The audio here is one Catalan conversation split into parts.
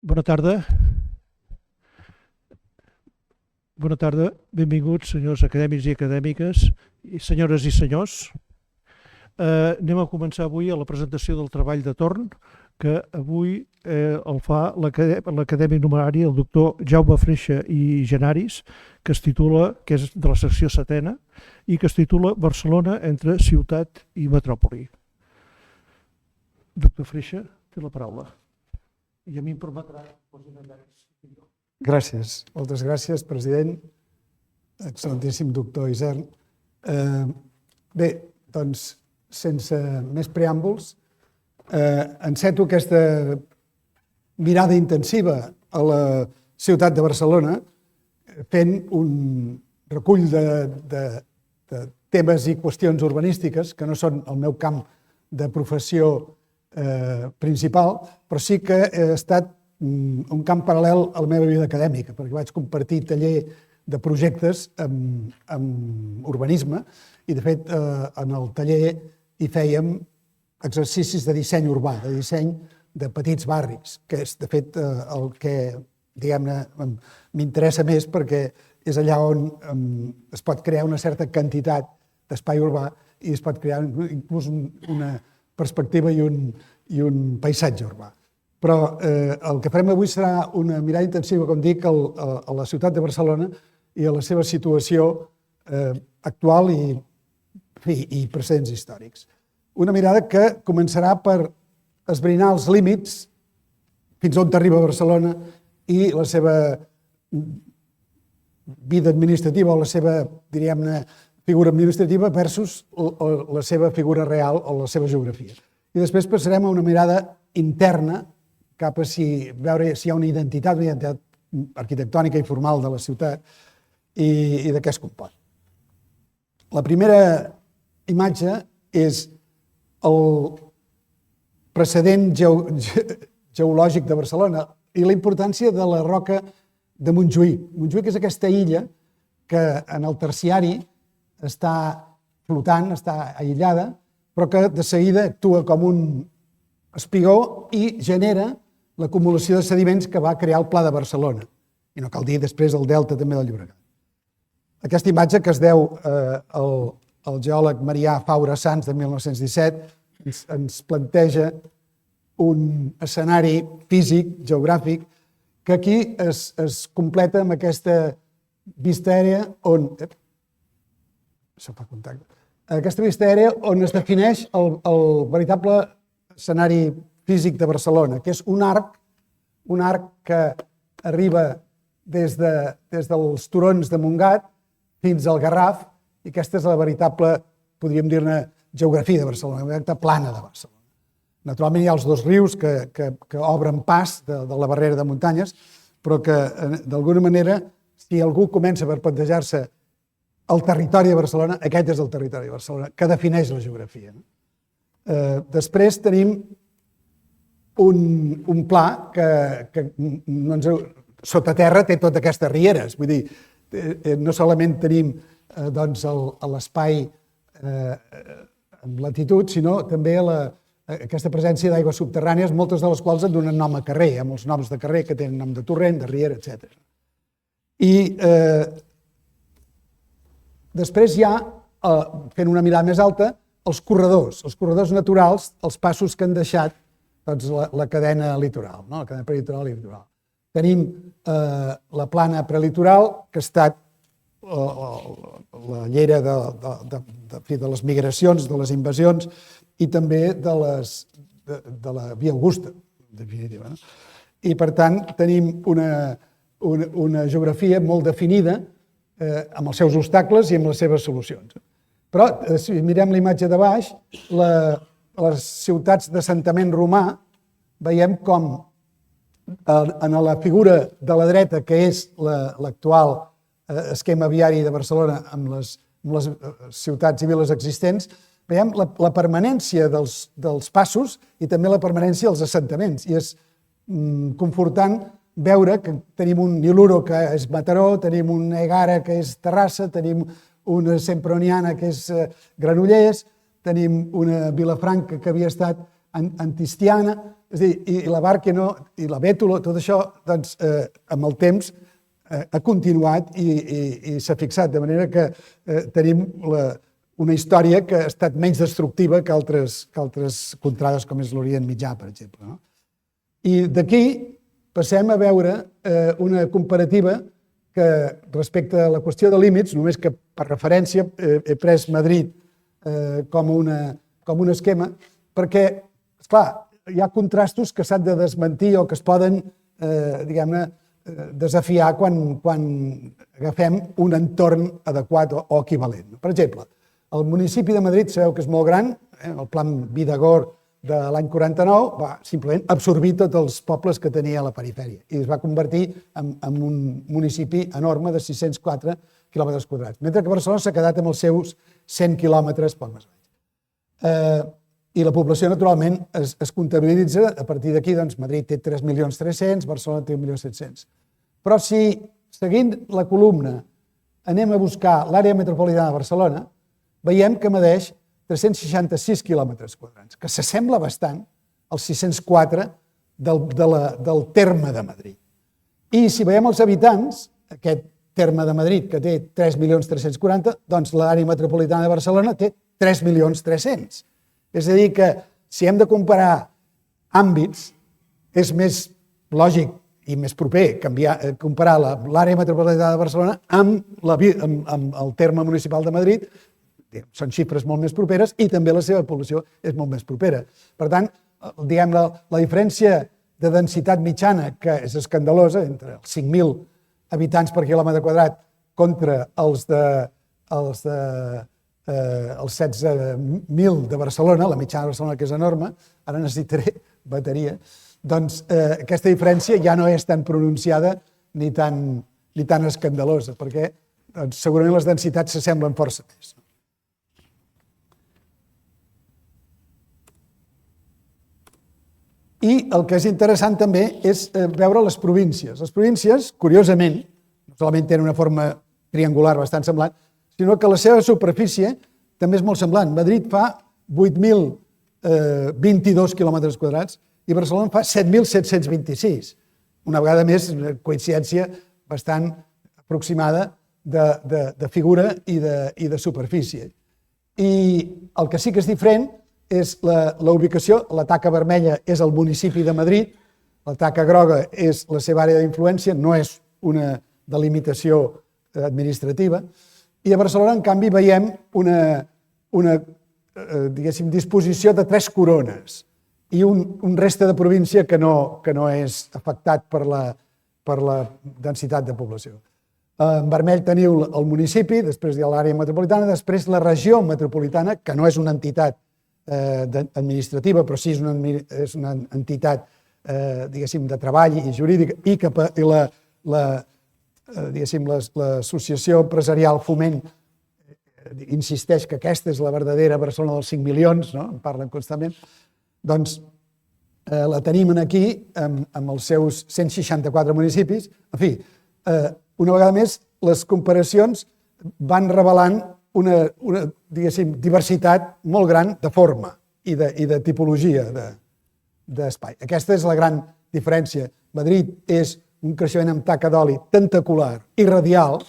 Bona tarda. Bona tarda. Benvinguts, senyors acadèmics i acadèmiques, i senyores i senyors. Anem a començar avui a la presentació del treball de torn, que avui el fa l'acadèmic numerari, el doctor Jaume Freixa i Genaris, que és de la secció setena, i que es titula Barcelona entre ciutat i metròpoli. Doctor Freixa, té la paraula. I a mi em permetrà... Gràcies. Moltes gràcies, president, excel·lentíssim doctor Isern. Bé, doncs, sense més preàmbuls, enceto aquesta mirada intensiva a la ciutat de Barcelona fent un recull de temes i qüestions urbanístiques que no són el meu camp de professió principal, però sí que ha estat un camp paral·lel a la meva vida acadèmica, perquè vaig compartir taller de projectes amb urbanisme i, de fet, en el taller hi fèiem exercicis de disseny urbà, de disseny de petits barris, que és, de fet, el que, diguem-ne, m'interessa més perquè és allà on es pot crear una certa quantitat d'espai urbà i es pot crear inclús una perspectiva i un paisatge urbà. Però el que farem avui serà una mirada intensiva, com dic, a la ciutat de Barcelona i a la seva situació actual i precedents històrics. Una mirada que començarà per esbrinar els límits fins on arriba Barcelona i la seva vida administrativa o la seva, diríem-ne, figura administrativa versus la seva figura real o la seva geografia. I després passarem a una mirada interna cap a veure si hi ha una identitat arquitectònica i formal de la ciutat i de què es compon. La primera imatge és el precedent geològic de Barcelona i la importància de la roca de Montjuïc. Montjuïc és aquesta illa que en el terciari està flotant, està aïllada, però que de seguida actua com un espigó i genera l'acumulació de sediments que va crear el Pla de Barcelona. I no cal dir després el delta també del Llobregat. Aquesta imatge que es deu al geòleg Marià Faura Sans de 1917 ens planteja un escenari físic, geogràfic, que aquí es completa amb aquesta vista aèria on... Això fa contacte. Aquesta vista aèria on es defineix el veritable escenari físic de Barcelona, que és un arc que arriba des dels turons de Montgat fins al Garraf, i aquesta és la veritable, podríem dir-ne, geografia de Barcelona, la veritable plana de Barcelona. Naturalment hi ha els dos rius que obren pas de la barrera de muntanyes, però que, d'alguna manera, si algú comença per plantejar-se el territori de Barcelona, aquest és el territori de Barcelona, que defineix la geografia. Després tenim un pla que sota terra té totes aquestes rieres. Vull dir, no solament tenim l'espai en latitud, sinó també aquesta presència d'aigües subterrànies, moltes de les quals en donen nom a carrer, amb els noms de carrer que tenen nom de torrent, de riera, etc. I després hi ha, fent una mirada més alta, els corredors naturals, els passos que han deixat la cadena litoral, la cadena prelitoral i litoral. Tenim la plana prelitoral, que ha estat la llera de les migracions, de les invasions i també de la Via Augusta, en definitiva. I, per tant, tenim una geografia molt definida amb els seus obstacles i amb les seves solucions. Però, si mirem la imatge de baix, les ciutats d'assentament romà, veiem com en la figura de la dreta, que és l'actual esquema viari de Barcelona amb les ciutats i viles existents, veiem la permanència dels passos i també la permanència dels assentaments. I és confortant veure que tenim un Niluro, que és Mataró, tenim una Egara, que és Terrassa, tenim una Semproniana, que és Granollers, tenim una Vilafranca, que havia estat Antistiana, és a dir, i la Bàrqueno i la Bètolo, tot això, doncs, amb el temps ha continuat i s'ha fixat, de manera que tenim una història que ha estat menys destructiva que altres contrades com és l'Orient Mitjà, per exemple. I d'aquí passem a veure una comparativa que respecte a la qüestió de límits, només que per referència he pres Madrid com un esquema, perquè, esclar, hi ha contrastos que s'han de desmentir o que es poden, diguem-ne, desafiar quan agafem un entorn adequat o equivalent. Per exemple, el municipi de Madrid sabeu que és molt gran, el Plan Vidagor de l'any 49 va simplement absorbir tots els pobles que tenia a la perifèria i es va convertir en un municipi enorme de 604 quilòmetres quadrats, mentre que Barcelona s'ha quedat amb els seus 100 quilòmetres, poc més o menys. I la població, naturalment, es comptabilitza a partir d'aquí, doncs Madrid té 3.300.000, Barcelona té 1.700.000. Però si, seguint la columna, anem a buscar l'àrea metropolitana de Barcelona, veiem que medeix 366 quilòmetres quadrats, que s'assembla bastant als 604 del terme de Madrid. I si veiem els habitants, aquest terme de Madrid, que té 3.340.000, doncs l'àrea metropolitana de Barcelona té 3.300.000. És a dir, que si hem de comparar àmbits, és més lògic i més proper comparar l'àrea metropolitana de Barcelona amb el terme municipal de Madrid. Són xifres molt més properes i també la seva població és molt més propera. Per tant, diguem, la diferència de densitat mitjana, que és escandalosa, entre els 5.000 habitants per quilòmetre quadrat contra els 16.000 de Barcelona, la mitjana de Barcelona, que és enorme, ara necessitaré bateria, doncs aquesta diferència ja no és tan pronunciada ni tan escandalosa, perquè segurament les densitats s'assemblen força més. I el que és interessant també és veure les províncies. Les províncies, curiosament, no solament tenen una forma triangular bastant semblant, sinó que la seva superfície també és molt semblant. Madrid fa 8.022 quilòmetres quadrats i Barcelona fa 7.726. Una vegada més, una coincidència bastant aproximada de figura i de superfície. I el que sí que és diferent és la ubicació. La taca vermella és el municipi de Madrid, la taca groga és la seva àrea d'influència, no és una delimitació administrativa, i a Barcelona, en canvi, veiem una disposició de 3 corones i un reste de província que no és afectat per la densitat de població. En vermell teniu el municipi, després hi ha l'àrea metropolitana, després la regió metropolitana, que no és una entitat administrativa, però sí és una entitat, diguéssim, de treball i jurídica, i que l'associació empresarial Foment insisteix que aquesta és la verdadera Barcelona dels 5 milions, no? En parlen constantment, doncs la tenim aquí amb els seus 164 municipis. En fi, una vegada més, les comparacions van revelant una diversitat molt gran de forma i de tipologia d'espai. Aquesta és la gran diferència. Madrid és un creixement amb taca d'oli tentacular i radial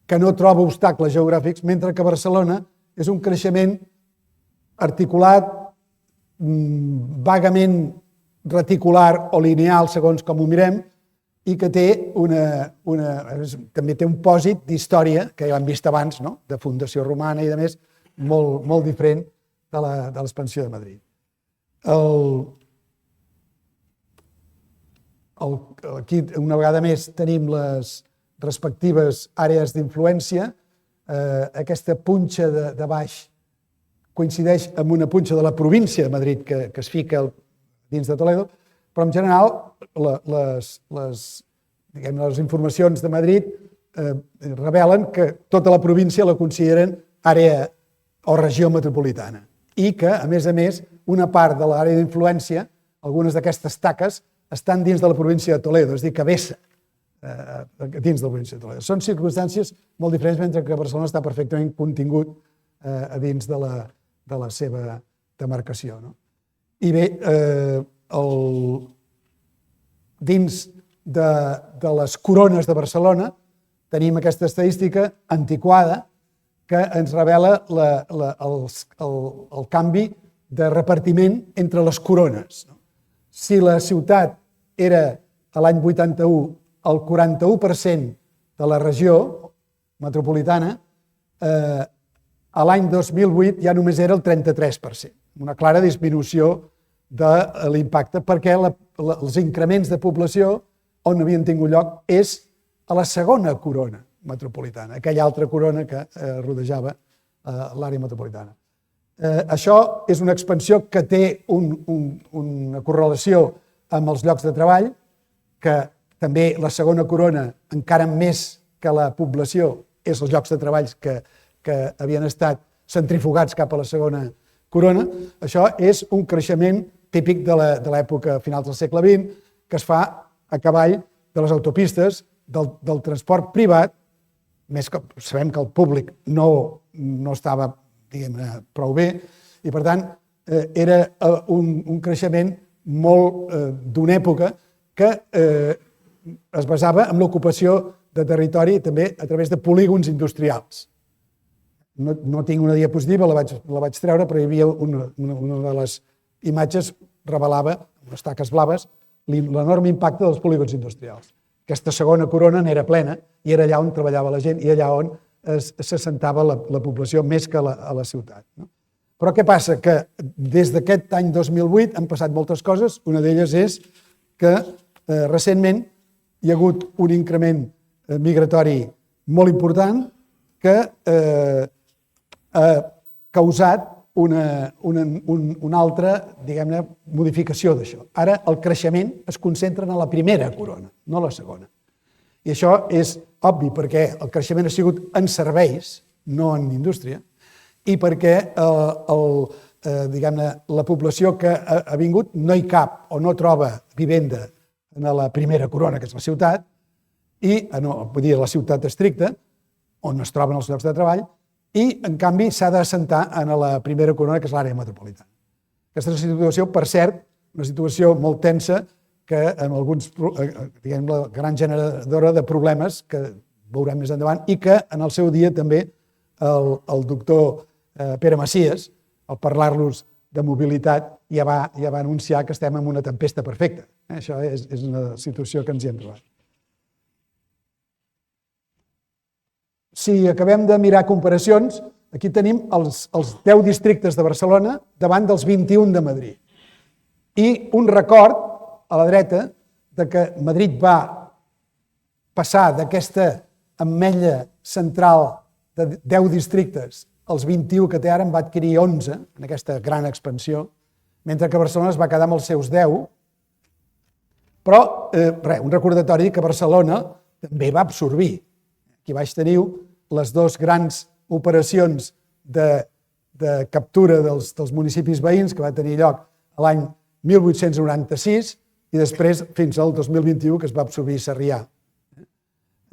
que no troba obstacles geogràfics, mentre que Barcelona és un creixement articulat, vagament reticular o lineal, segons com ho mirem, i que també té un pòsit d'història, que ja hem vist abans, no? De fundació romana i de més, molt diferent de l'expansió de Madrid. Aquí, una vegada més, tenim les respectives àrees d'influència. Aquesta punxa de baix coincideix amb una punxa de la província de Madrid que es fica dins de Toledo, però en general les informacions de Madrid revelen que tota la província la consideren àrea o regió metropolitana i que, a més, una part de l'àrea d'influència, algunes d'aquestes taques, estan dins de la província de Toledo, és a dir, que vessa dins de la província de Toledo. Són circumstàncies molt diferents, mentre que Barcelona està perfectament contingut a dins de la seva demarcació. I bé, dins de les corones de Barcelona tenim aquesta estadística antiquada que ens revela el canvi de repartiment entre les corones. Si la ciutat era a l'any 81 el 41% de la regió metropolitana, a l'any 2008 ja només era el 33%, una clara disminució de l'impacte, perquè els increments de població on havien tingut lloc és a la segona corona metropolitana, aquella altra corona que rodejava l'àrea metropolitana. Això és una expansió que té una correlació amb els llocs de treball, que també la segona corona, encara més que la població, és els llocs de treball que havien estat centrifugats cap a la segona corona. Això és un creixement típic de l'època finals del segle XX, que es fa a cavall de les autopistes, del transport privat, més que sabem que el públic no estava, diguem-ne, prou bé, i per tant era un creixement molt d'una època que es basava en l'ocupació de territori també a través de polígons industrials. No tinc una diapositiva, la vaig treure, però hi havia una de les imatges revelava, unes taques blaves, l'enorme impacte dels polígons industrials. Aquesta segona corona n'era plena i era allà on treballava la gent i allà on s'assentava la població més que a la ciutat. Però què passa? Que des d'aquest any 2008 han passat moltes coses. Una d'elles és que recentment hi ha hagut un increment migratori molt important que ha causat una altra, diguem-ne, modificació d'això. Ara el creixement es concentra en la primera corona, no la segona. I això és obvi perquè el creixement ha sigut en serveis, no en indústria, i perquè diguem-ne, la població que ha vingut no hi cap o no troba vivenda en la primera corona, que és la ciutat, i vull dir la ciutat estricta, on es troben els llocs de treball, i, en canvi, s'ha d'assentar en la primera corona, que és l'àrea metropolitana. Aquesta és una situació, per cert, una situació molt tensa que en alguns, diguem, la gran generadora de problemes que veurem més endavant i que en el seu dia també el doctor Pere Macias, al parlar-los de mobilitat, ja va anunciar que estem en una tempesta perfecta. Això és una situació que ens hi hem trobat. Si acabem de mirar comparacions, aquí tenim els 10 districtes de Barcelona davant dels 21 de Madrid. I un record a la dreta de que Madrid va passar d'aquesta ametlla central de 10 districtes als 21 que té ara, en va adquirir 11 en aquesta gran expansió, mentre que Barcelona es va quedar amb els seus 10. Però, un recordatori que Barcelona també va absorbir. Aquí baix teniu les dues grans operacions de captura dels municipis veïns que va tenir lloc l'any 1896 i després fins al 2021 que es va absorbir Sarrià,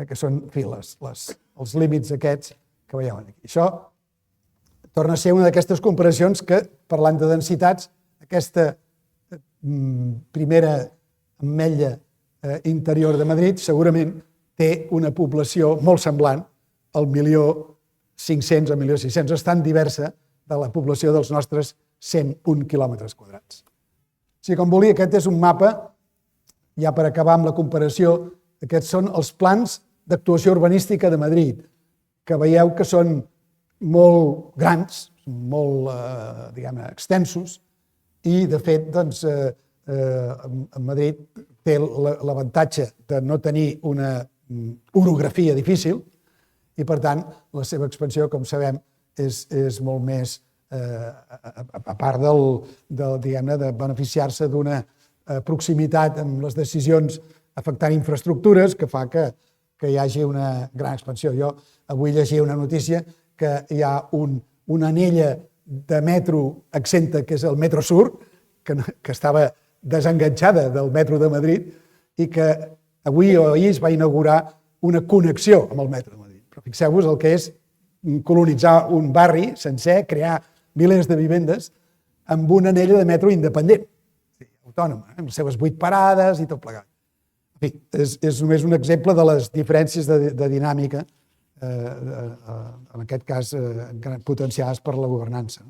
que són els límits aquests que veieu aquí. Això torna a ser una d'aquestes comparacions que, parlant de densitats, aquesta primera ametlla interior de Madrid segurament té una població molt semblant al 1.500.000 o 1.600.000, estan diversa de la població dels nostres 101 quilòmetres quadrats. Si com volia, aquest és un mapa, ja per acabar amb la comparació, aquests són els plans d'actuació urbanística de Madrid, que veieu que són molt grans, molt, diguem-ne, extensos, i, de fet, doncs, Madrid té l'avantatge de no tenir una orografia difícil i, per tant, la seva expansió, com sabem, és molt més, a part de beneficiar-se d'una proximitat amb les decisions afectant infraestructures que fa que hi hagi una gran expansió. Jo avui llegia una notícia que hi ha una anella de metro exenta, que és el Metro Sur, que estava desenganxada del metro de Madrid i que avui o ahir es va inaugurar una connexió amb el metro de Madrid. Però fixeu-vos el que és colonitzar un barri sencer, crear milers de vivendes amb una anella de metro independent, autònoma, amb les seves 8 parades i tot plegat. En fi, és només un exemple de les diferències de dinàmica, en aquest cas potenciades per la governança.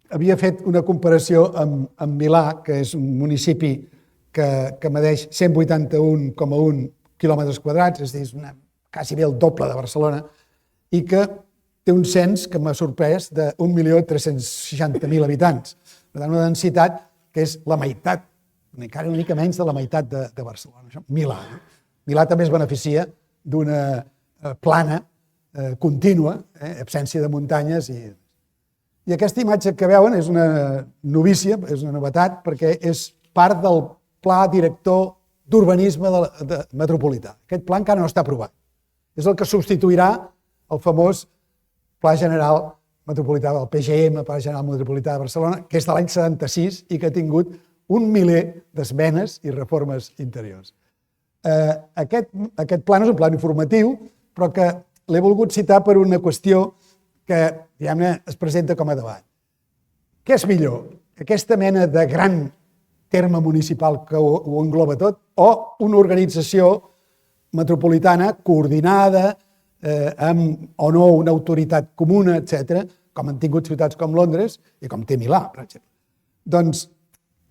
Havia fet una comparació amb Milà, que és un municipi que medeix 181,1 quilòmetres quadrats, és a dir, quasi bé el doble de Barcelona, i que té un cens que m'ha sorprès de 1.360.000 habitants. Per tant, una densitat que és la meitat, encara una mica menys de la meitat de Barcelona. Això, Milà. Milà també es beneficia d'una plana contínua, absència de muntanyes. I aquesta imatge que veuen és una novícia, és una novetat, perquè és part del Pla Director d'Urbanisme Metropolità. Aquest pla encara no està aprovat. És el que substituirà el famós Pla General Metropolità del PGM, Pla General Metropolità de Barcelona, que és de l'any 76 i que ha tingut un miler d'esmenes i reformes interiors. Aquest pla no és un pla informatiu, però que l'he volgut citar per una qüestió que, diguem-ne, es presenta com a debat. Què és millor? Aquesta mena de gran terme municipal que ho engloba tot o una organització metropolitana coordinada, amb o no una autoritat comuna, etc., com han tingut ciutats com Londres i com té Milà, per exemple. Doncs,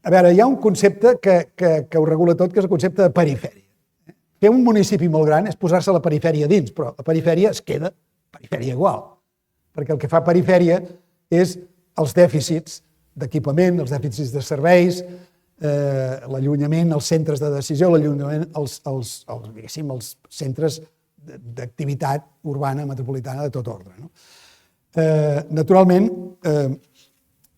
a veure, hi ha un concepte que ho regula tot, que és el concepte de perifèria. Fer un municipi molt gran és posar-se la perifèria dins, però la perifèria es queda perifèria igual, perquè el que fa perifèria és els dèficits d'equipament, els dèficits de serveis, l'allunyament als centres de decisió, l'allunyament als centres d'activitat urbana metropolitana de tot ordre. Naturalment,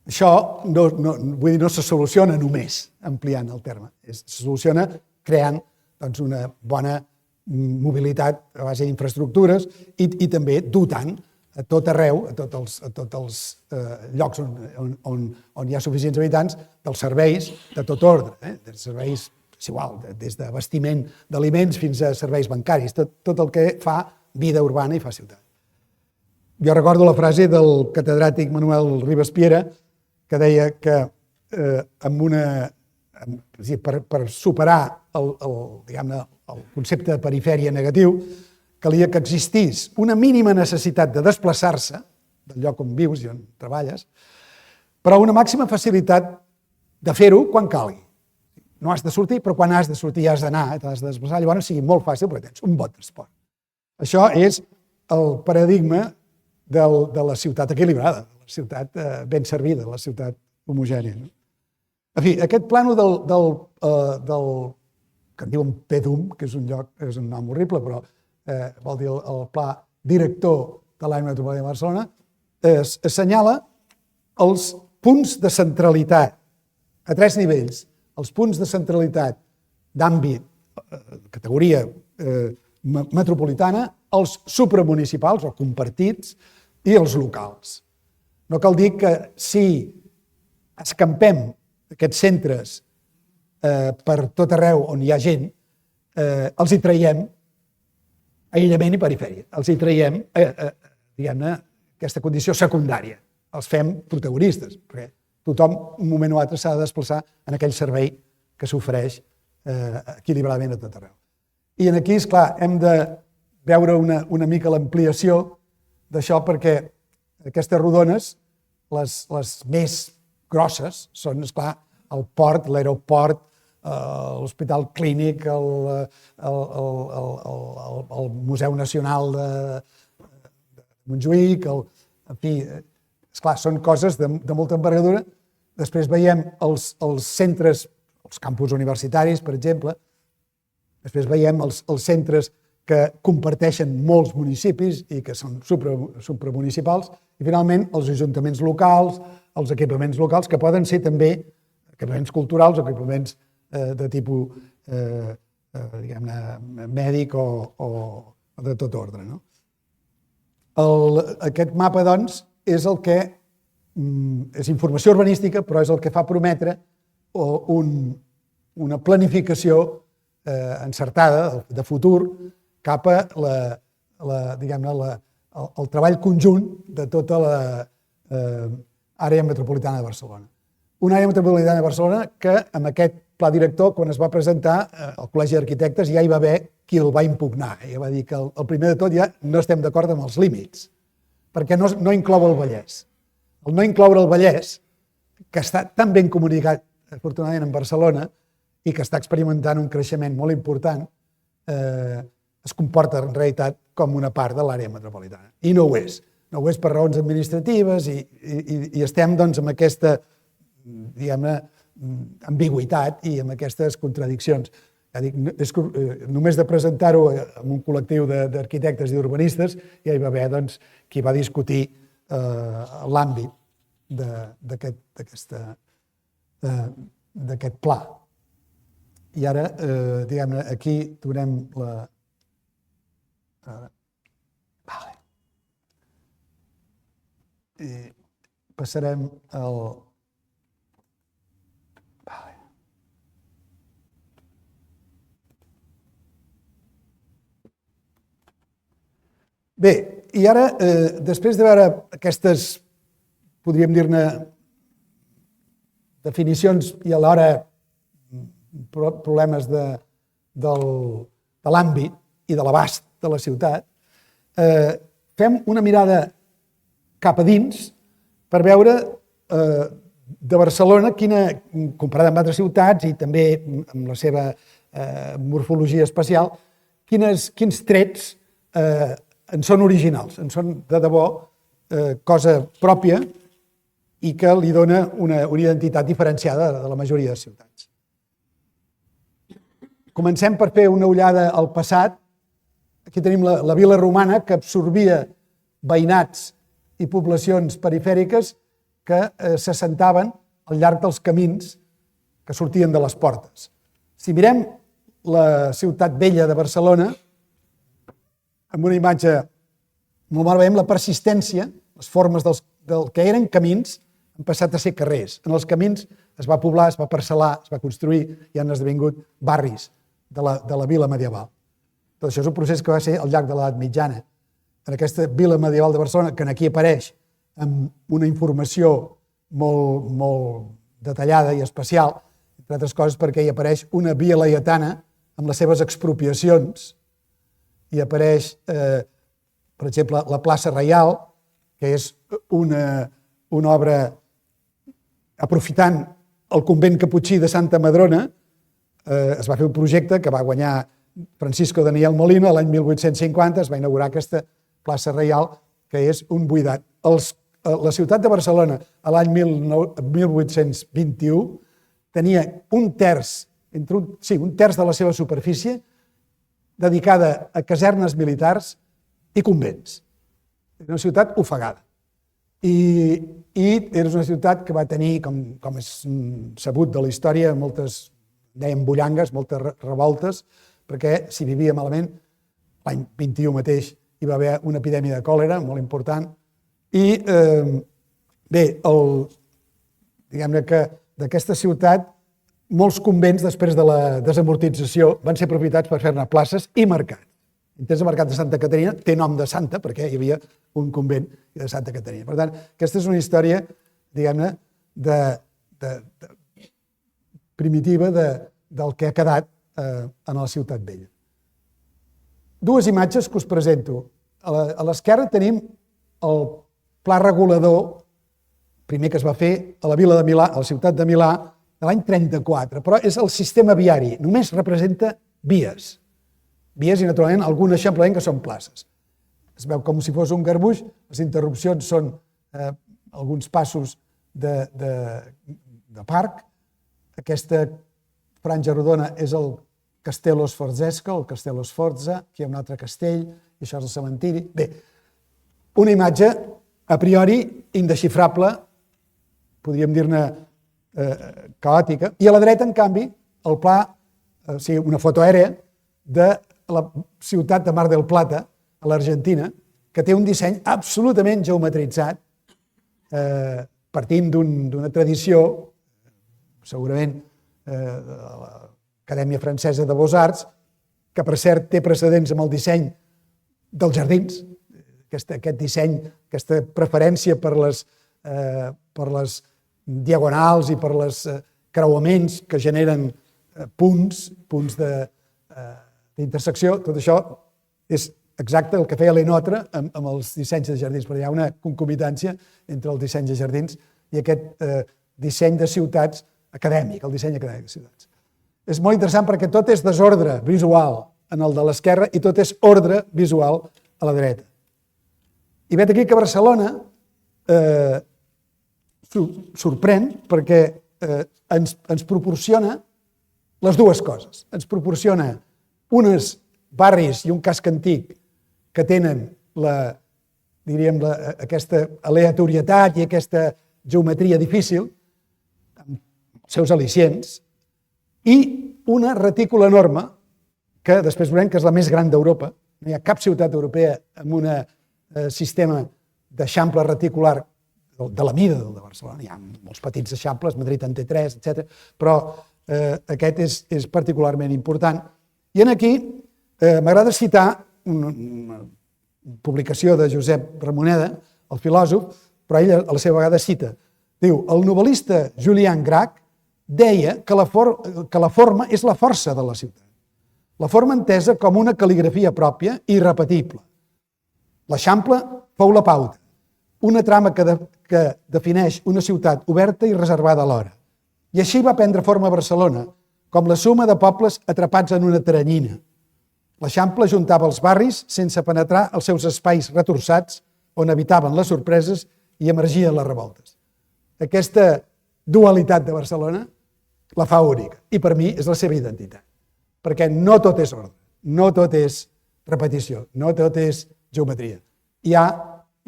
això no se soluciona només ampliant el terme, se soluciona creant una bona mobilitat a base d'infraestructures i també dotant a tot arreu, a tots els llocs on hi ha suficients habitants, dels serveis de tot ordre, dels serveis, és igual, des d'abastiment d'aliments fins a serveis bancaris, tot el que fa vida urbana i fa ciutat. Jo recordo la frase del catedràtic Manuel Ribas Piera, que deia que per superar el concepte de perifèria negatiu, calia que existís una mínima necessitat de desplaçar-se del lloc on vius i on treballes, però una màxima facilitat de fer-ho quan calgui. No has de sortir, però quan has de sortir i has d'anar, t'has de desplaçar, llavors sigui molt fàcil perquè tens un bon transport. Això és el paradigma de la ciutat equilibrada, de la ciutat ben servida, de la ciutat homogènia. En fi, aquest plànol que en diuen PDUM, que és un lloc, és un nom horrible, però vol dir el Pla Director de l'Àrea Metropolitana de Barcelona, assenyala els punts de centralitat a 3 nivells. Els punts de centralitat d'àmbit, categoria metropolitana, els supramunicipals o compartits i els locals. No cal dir que si escampem aquests centres per tot arreu on hi ha gent, els hi traiem aïllament i perifèria. Els hi traiem, diguem-ne, aquesta condició secundària. Els fem protagonistes, perquè tothom, un moment o altre, s'ha de desplaçar en aquell servei que s'ofereix equilibradament a tot arreu. I aquí, esclar, hem de veure una mica l'ampliació d'això perquè aquestes rodones, les més grosses, són, esclar, el port, l'aeroport, l'Hospital Clínic, el Museu Nacional de Montjuïc, en fi, esclar, són coses de molta envergadura. Després veiem els centres, els campus universitaris, per exemple, després veiem els centres que comparteixen molts municipis i que són supramunicipals, i finalment els ajuntaments locals, els equipaments locals, que poden ser també equipaments culturals o equipaments de tipus, diguem-ne, mèdic o de tot ordre. Aquest mapa, doncs, és el que és informació urbanística, però és el que fa prometre una planificació encertada de futur cap a el treball conjunt de tota l'àrea metropolitana de Barcelona. Una àrea metropolitana de Barcelona que amb aquest pla director, quan es va presentar al Col·legi d'Arquitectes, ja hi va haver qui el va impugnar. Ja va dir que el primer de tot ja no estem d'acord amb els límits, perquè no inclou el Vallès. El no incloure el Vallès, que està tan ben comunicat, afortunadament, en Barcelona, i que està experimentant un creixement molt important, es comporta en realitat com una part de l'àrea metropolitana. I no ho és. No ho és per raons administratives i estem doncs amb aquesta, diguem-ne, ambigüitat i amb aquestes contradiccions. Ja dic, només de presentar-ho en un col·lectiu d'arquitectes i urbanistes ja hi va haver doncs, qui va discutir l'àmbit d'aquest pla. I ara, diguem-ne, aquí donem la... I passarem al... Bé, i ara, després de veure aquestes, podríem dir-ne, definicions i alhora problemes de l'àmbit i de l'abast de la ciutat, fem una mirada cap a dins per veure de Barcelona, comparada amb altres ciutats i també amb la seva morfologia espacial, quins trets en són originals, en són de debò cosa pròpia i que li dona una identitat diferenciada de la majoria de ciutats. Comencem per fer una ullada al passat. Aquí tenim la vila romana que absorbia veïnats i poblacions perifèriques que s'assentaven al llarg dels camins que sortien de les portes. Si mirem la ciutat vella de Barcelona, amb una imatge molt mal veiem la persistència, les formes del que eren camins han passat a ser carrers. En els camins es va poblar, es va parcel·lar, es va construir i han esdevingut barris de la vila medieval. Tot això és un procés que va ser al llarg de l'edat mitjana. En aquesta vila medieval de Barcelona, que aquí apareix amb una informació molt detallada i especial, entre altres coses perquè hi apareix una via laietana amb les seves expropiacions i apareix, per exemple, la plaça Reial, que és una obra aprofitant el convent caputxí de Santa Madrona. Es va fer un projecte que va guanyar Francisco Daniel Molina l'any 1850, es va inaugurar aquesta plaça Reial, que és un buidat. La ciutat de Barcelona, a l'any 1821, tenia un terç de la seva superfície dedicada a casernes militars i convents. Era una ciutat ofegada. I era una ciutat que va tenir, com és sabut de la història, moltes, dèiem bullangues, moltes revoltes, perquè s'hi vivia malament. L'any 21 mateix hi va haver una epidèmia de còlera molt important. I bé, diguem-ne que d'aquesta ciutat molts convents, després de la desamortització, van ser aprofitats per fer-ne places i mercats. Entens, el mercat de Santa Caterina té nom de santa, perquè hi havia un convent de Santa Caterina. Per tant, aquesta és una història, diguem-ne, primitiva del que ha quedat en la ciutat vella. Dues imatges que us presento. A l'esquerra tenim el pla regulador, primer que es va fer a la vila de Milà, a la ciutat de Milà, de l'any 34, però és el sistema viari, només representa vies. Vies i, naturalment, algun eixamplament que són places. Es veu com si fos un garbuix, les interrupcions són alguns passos de parc. Aquesta franja rodona és el Castello Sforzesco, el Castello Sforza, aquí hi ha un altre castell, i això és el cementiri. Bé, una imatge a priori indesxifrable, podríem dir-ne caòtica, i a la dreta, en canvi, el pla, o sigui, una foto aèrea de la ciutat de Mar del Plata, a l'Argentina, que té un disseny absolutament geometritzat, partint d'una tradició, segurament de l'Acadèmia Francesa de Beaux-Arts, que per cert té precedents amb el disseny dels jardins, aquest disseny, aquesta preferència per les diagonals i per les creuaments que generen punts d'intersecció. Tot això és exacte el que feia Lenotre amb els dissenys de jardins, perquè hi ha una concomitància entre el disseny de jardins i aquest disseny de ciutats acadèmic, el disseny acadèmic de ciutats. És molt interessant perquè tot és desordre visual en el de l'esquerra i tot és ordre visual a la dreta. I vet aquí que Barcelona sorprèn perquè ens proporciona les dues coses. Ens proporciona uns barris i un casc antic que tenen aquesta aleatorietat i aquesta geometria difícil, amb els seus al·licients, i una retícula enorme, que després veurem que és la més gran d'Europa. No hi ha cap ciutat europea amb un sistema d'eixample reticular de la mida del de Barcelona. Hi ha molts petits eixamples, Madrid en té 3, etc. Però aquest és particularment important. I aquí m'agrada citar una publicació de Josep Ramoneda, el filòsof, però ell a la seva vegada cita. Diu, el novel·lista Julian Grach deia que la forma és la força de la ciutat. La forma entesa com una cal·ligrafia pròpia i irrepetible. L'eixample fou la pauta, una trama que defineix una ciutat oberta i reservada alhora. I així va prendre forma Barcelona, com la suma de pobles atrapats en una teranyina. L'eixample juntava els barris sense penetrar els seus espais retorçats on habitaven les sorpreses i emergien les revoltes. Aquesta dualitat de Barcelona la fa única i per mi és la seva identitat. Perquè no tot és ordre, no tot és repetició, no tot és geometria. Hi ha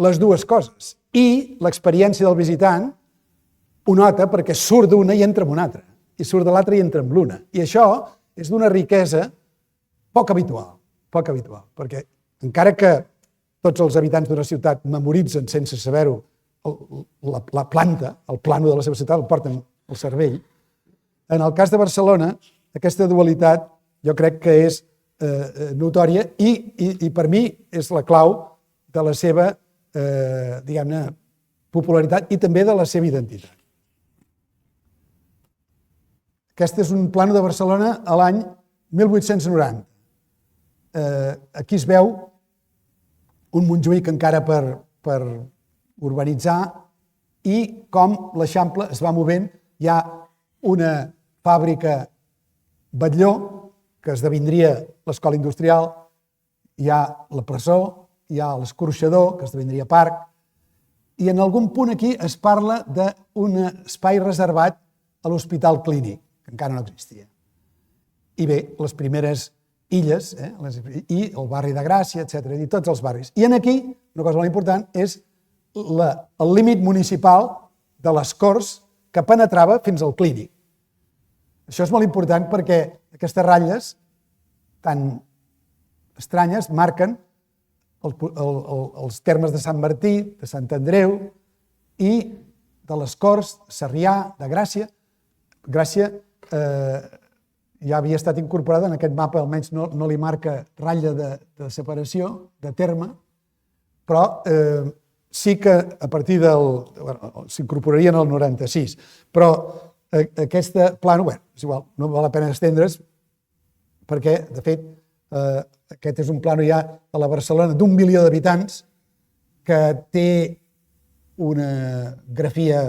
les dues coses i l'experiència del visitant ho nota perquè surt d'una i entra en una altra, i surt de l'altra i entra en l'una. I això és d'una riquesa poc habitual, perquè encara que tots els habitants d'una ciutat memoritzen sense saber-ho la planta, el plano de la seva ciutat, el porten al cervell, en el cas de Barcelona aquesta dualitat jo crec que és notòria i per mi és la clau de la seva, diguem-ne, popularitat i també de la seva identitat. Aquest és un plano de Barcelona a l'any 1890. Aquí es veu un Montjuïc encara per urbanitzar i com l'Eixample es va movent. Hi ha una fàbrica Batlló, que esdevindria l'escola industrial, hi ha la presó, hi ha l'escorxador, que esdevindria parc, i en algun punt aquí es parla d'un espai reservat a l'Hospital Clínic, que encara no existia. I bé, les primeres illes, i el barri de Gràcia, etc., i tots els barris. I aquí, una cosa molt important, és el límit municipal de les Corts que penetrava fins al Clínic. Això és molt important perquè aquestes ratlles tan estranyes marquen els termes de Sant Martí, de Sant Andreu i de les Corts, de Sarrià, de Gràcia. Gràcia ja havia estat incorporada en aquest mapa, almenys no li marca ratlla de separació, de terme, però sí que a partir s'incorporarien el 96. Però aquesta plana, és igual, no val la pena estendre's, perquè, de fet, aquest és un plano ja a la Barcelona d'1 milió d'habitants que té una grafia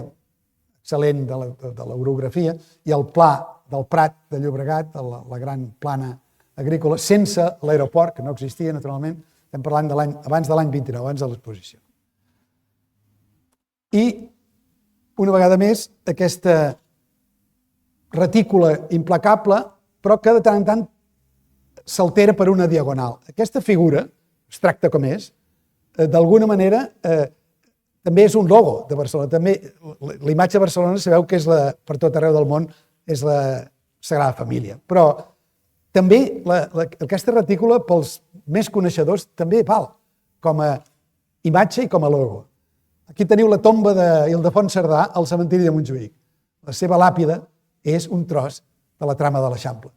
excel·lent de l'orografia i el pla del Prat de Llobregat, la gran plana agrícola, sense l'aeroport, que no existia, naturalment, estem parlant abans de l'any 29, abans de l'exposició. I, una vegada més, aquesta retícula implacable, però que de tant en tant s'altera per una diagonal. Aquesta figura, abstracta com és, d'alguna manera també és un logo de Barcelona. També l'imatge de Barcelona sabeu que és per tot arreu del món és la Sagrada Família. Però també aquesta retícula, pels més coneixedors, també val com a imatge i com a logo. Aquí teniu la tomba d'Ildefons Cerdà al cementiri de Montjuïc. La seva làpida és un tros de la trama de l'Eixample.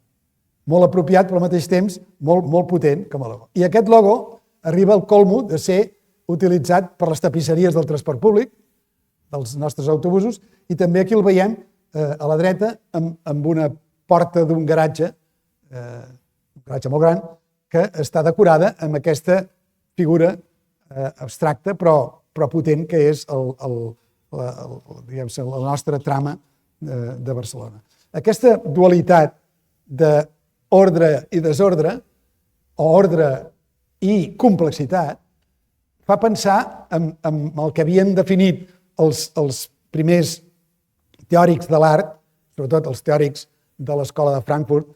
Molt apropiat, però al mateix temps molt potent com a logo. I aquest logo arriba al colmo de ser utilitzat per les tapisseries del transport públic, dels nostres autobusos, i també aquí el veiem a la dreta amb una porta d'un garatge, un garatge molt gran, que està decorada amb aquesta figura abstracta però potent que és la nostra trama de Barcelona. Aquesta dualitat d'ordre i desordre, o ordre i complexitat, fa pensar en el que havien definit els primers teòrics de l'art, sobretot els teòrics de l'Escola de Frankfurt,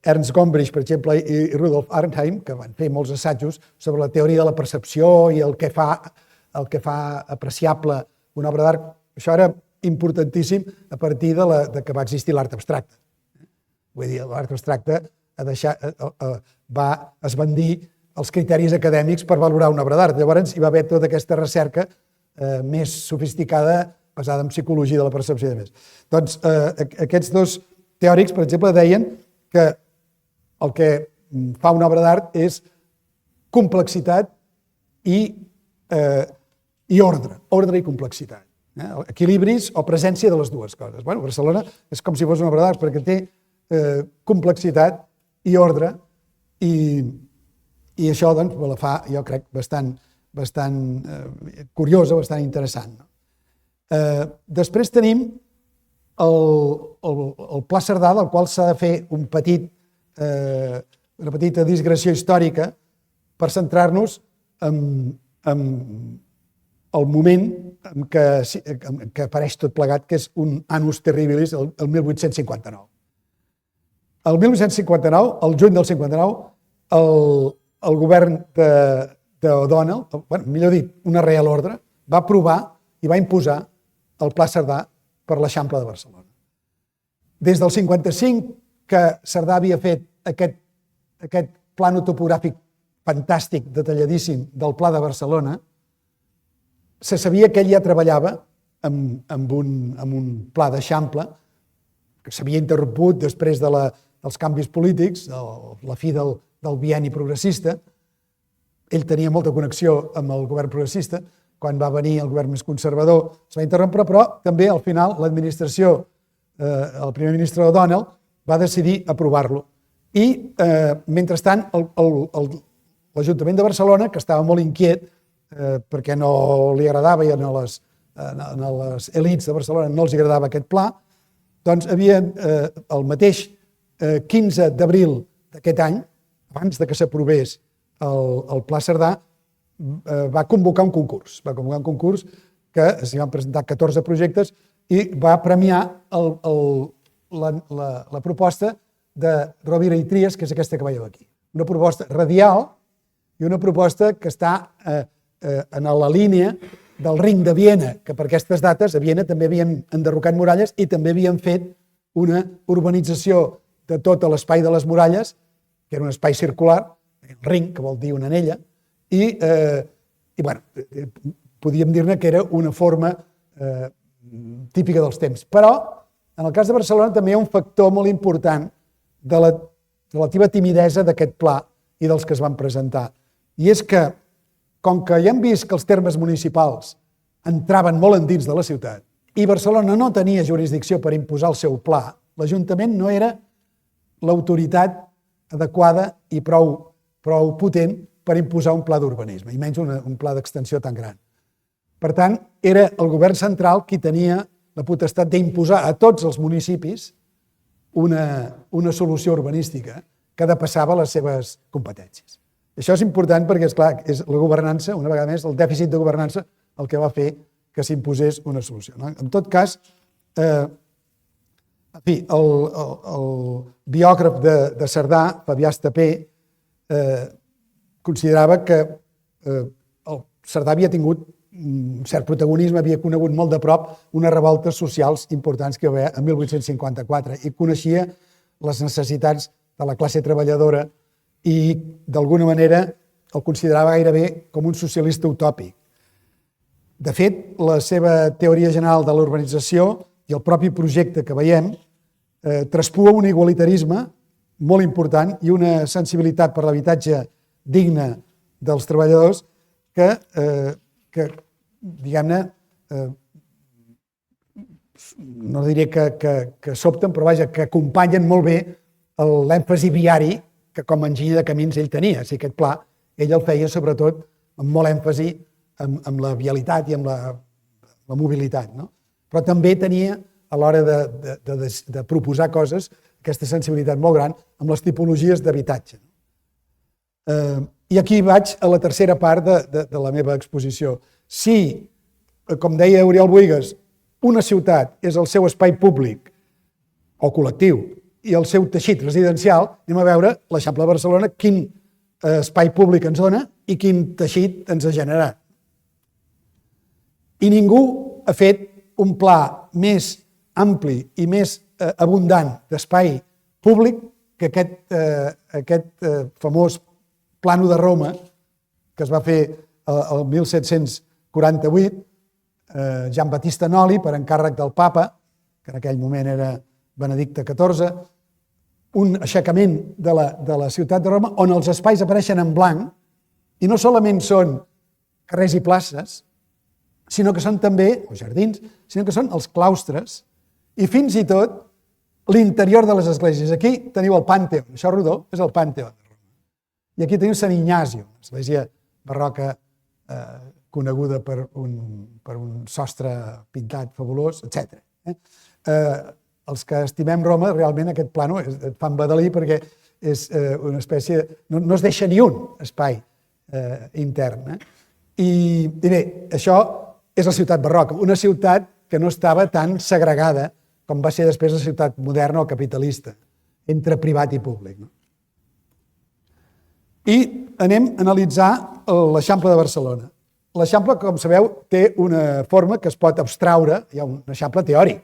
Ernst Gombrich, per exemple, i Rudolf Arnheim, que van fer molts assajos sobre la teoria de la percepció i el que fa apreciable una obra d'art. Això era importantíssim a partir de que va existir l'art abstracte. Vull dir, l'art abstracte va esbandir els criteris acadèmics per valorar una obra d'art. Llavors hi va haver tota aquesta recerca més sofisticada, basada en psicologia de la percepció i de més. Doncs aquests dos teòrics, per exemple, deien que el que fa una obra d'art és complexitat i ordre i complexitat. Equilibris o presència de les dues coses. Barcelona és com si fos una obra d'art perquè té complexitat i ordre i això doncs me la fa, jo crec, bastant curiosa, bastant interessant. Després tenim el Pla Cerdà, del qual s'ha de fer una petita digressió històrica per centrar-nos en el moment en què apareix tot plegat, que és un annus terribilis, el 1859. El 1859, el juny del 59, el govern d'O'Donnell, millor dit, una Reial Ordre, va aprovar i va imposar el Pla Cerdà per l'Eixample de Barcelona. Des del 55, que Cerdà havia fet aquest plano topogràfic fantàstic, detalladíssim, del Pla de Barcelona, se sabia que ell ja treballava amb un pla d'Eixample que s'havia interromput després dels canvis polítics, la fi del bienni progressista. Ell tenia molta connexió amb el govern progressista. Quan va venir el govern més conservador es va interrompre, però també al final l'administració, el primer ministre O'Donnell, va decidir aprovar-lo. I, mentrestant, l'Ajuntament de Barcelona, que estava molt inquiet perquè no li agradava i a les elits de Barcelona no els agradava aquest pla, doncs el mateix 15 d'abril d'aquest any, abans que s'aprovés el Pla Cerdà, va convocar un concurs. Va convocar un concurs que s'hi van presentar 14 projectes i va premiar la proposta de Rovira i Trias, que és aquesta que veieu aquí. Una proposta radial i una proposta que està en la línia del Ring de Viena, que per aquestes dates a Viena també havien enderrocat muralles i també havien fet una urbanització de tot l'espai de les muralles, que era un espai circular, el ring, que vol dir una anella, i podíem dir-ne que era una forma típica dels temps. Però, en el cas de Barcelona, també hi ha un factor molt important de la relativa timidesa d'aquest pla i dels que es van presentar. I és que, com que ja hem vist que els termes municipals entraven molt endins de la ciutat i Barcelona no tenia jurisdicció per imposar el seu pla, l'Ajuntament no era l'autoritat adequada i prou potent per imposar un pla d'urbanisme, i menys un pla d'extensió tan gran. Per tant, era el govern central qui tenia la potestat d'imposar a tots els municipis una solució urbanística que depassava les seves competències. Això és important perquè, esclar, és la governança, una vegada més, el dèficit de governança el que va fer que s'imposés una solució. En tot cas, el biògraf de Cerdà, Fabià Estapé, considerava que Cerdà havia tingut un cert protagonisme, havia conegut molt de prop unes revoltes socials importants que va haver en 1854 i coneixia les necessitats de la classe treballadora i, d'alguna manera, el considerava gairebé com un socialista utòpic. De fet, la seva teoria general de la urbanització i el propi projecte que veiem traspua un igualitarisme molt important i una sensibilitat per l'habitatge digne dels treballadors que diguem-ne, no diré que sobten, però vaja, que acompanyen molt bé l'èmfasi viari que com a enginyer de camins ell tenia. O sigui, aquest pla ell el feia sobretot amb molt èmfasi en la vialitat i en la mobilitat, no? Però també tenia, a l'hora de proposar coses, aquesta sensibilitat molt gran amb les tipologies d'habitatge. I aquí vaig a la tercera part de la meva exposició. Si, com deia Oriol Bohigas, una ciutat és el seu espai públic o col·lectiu i el seu teixit residencial, anem a veure l'Eixample de Barcelona quin espai públic ens dona i quin teixit ens ha generat. I ningú ha fet un pla més ampli i més abundant d'espai públic que aquest famós Plano de Roma que es va fer el 1748, Gian Battista Noli, per encàrrec del papa, que en aquell moment era Benedicte XIV, un aixecament de la ciutat de Roma on els espais apareixen en blanc i no solament són carrers i places, sinó que són també, o jardins, sinó que són els claustres i fins i tot l'interior de les esglésies. Aquí teniu el Pànteon, això rodó és el Pànteon de Roma. I aquí teniu Sant Ignasi, una església barroca coneguda per un sostre pintat fabulós, etc. Els que estimem Roma, realment aquest plano et fa embadalir perquè és una espècie... No es deixa ni un espai intern. I bé, això és la ciutat barroca, una ciutat que no estava tan segregada com va ser després la ciutat moderna o capitalista, entre privat i públic. I anem a analitzar l'Eixample de Barcelona. L'Eixample, com sabeu, té una forma que es pot abstraure, hi ha un eixample teòric,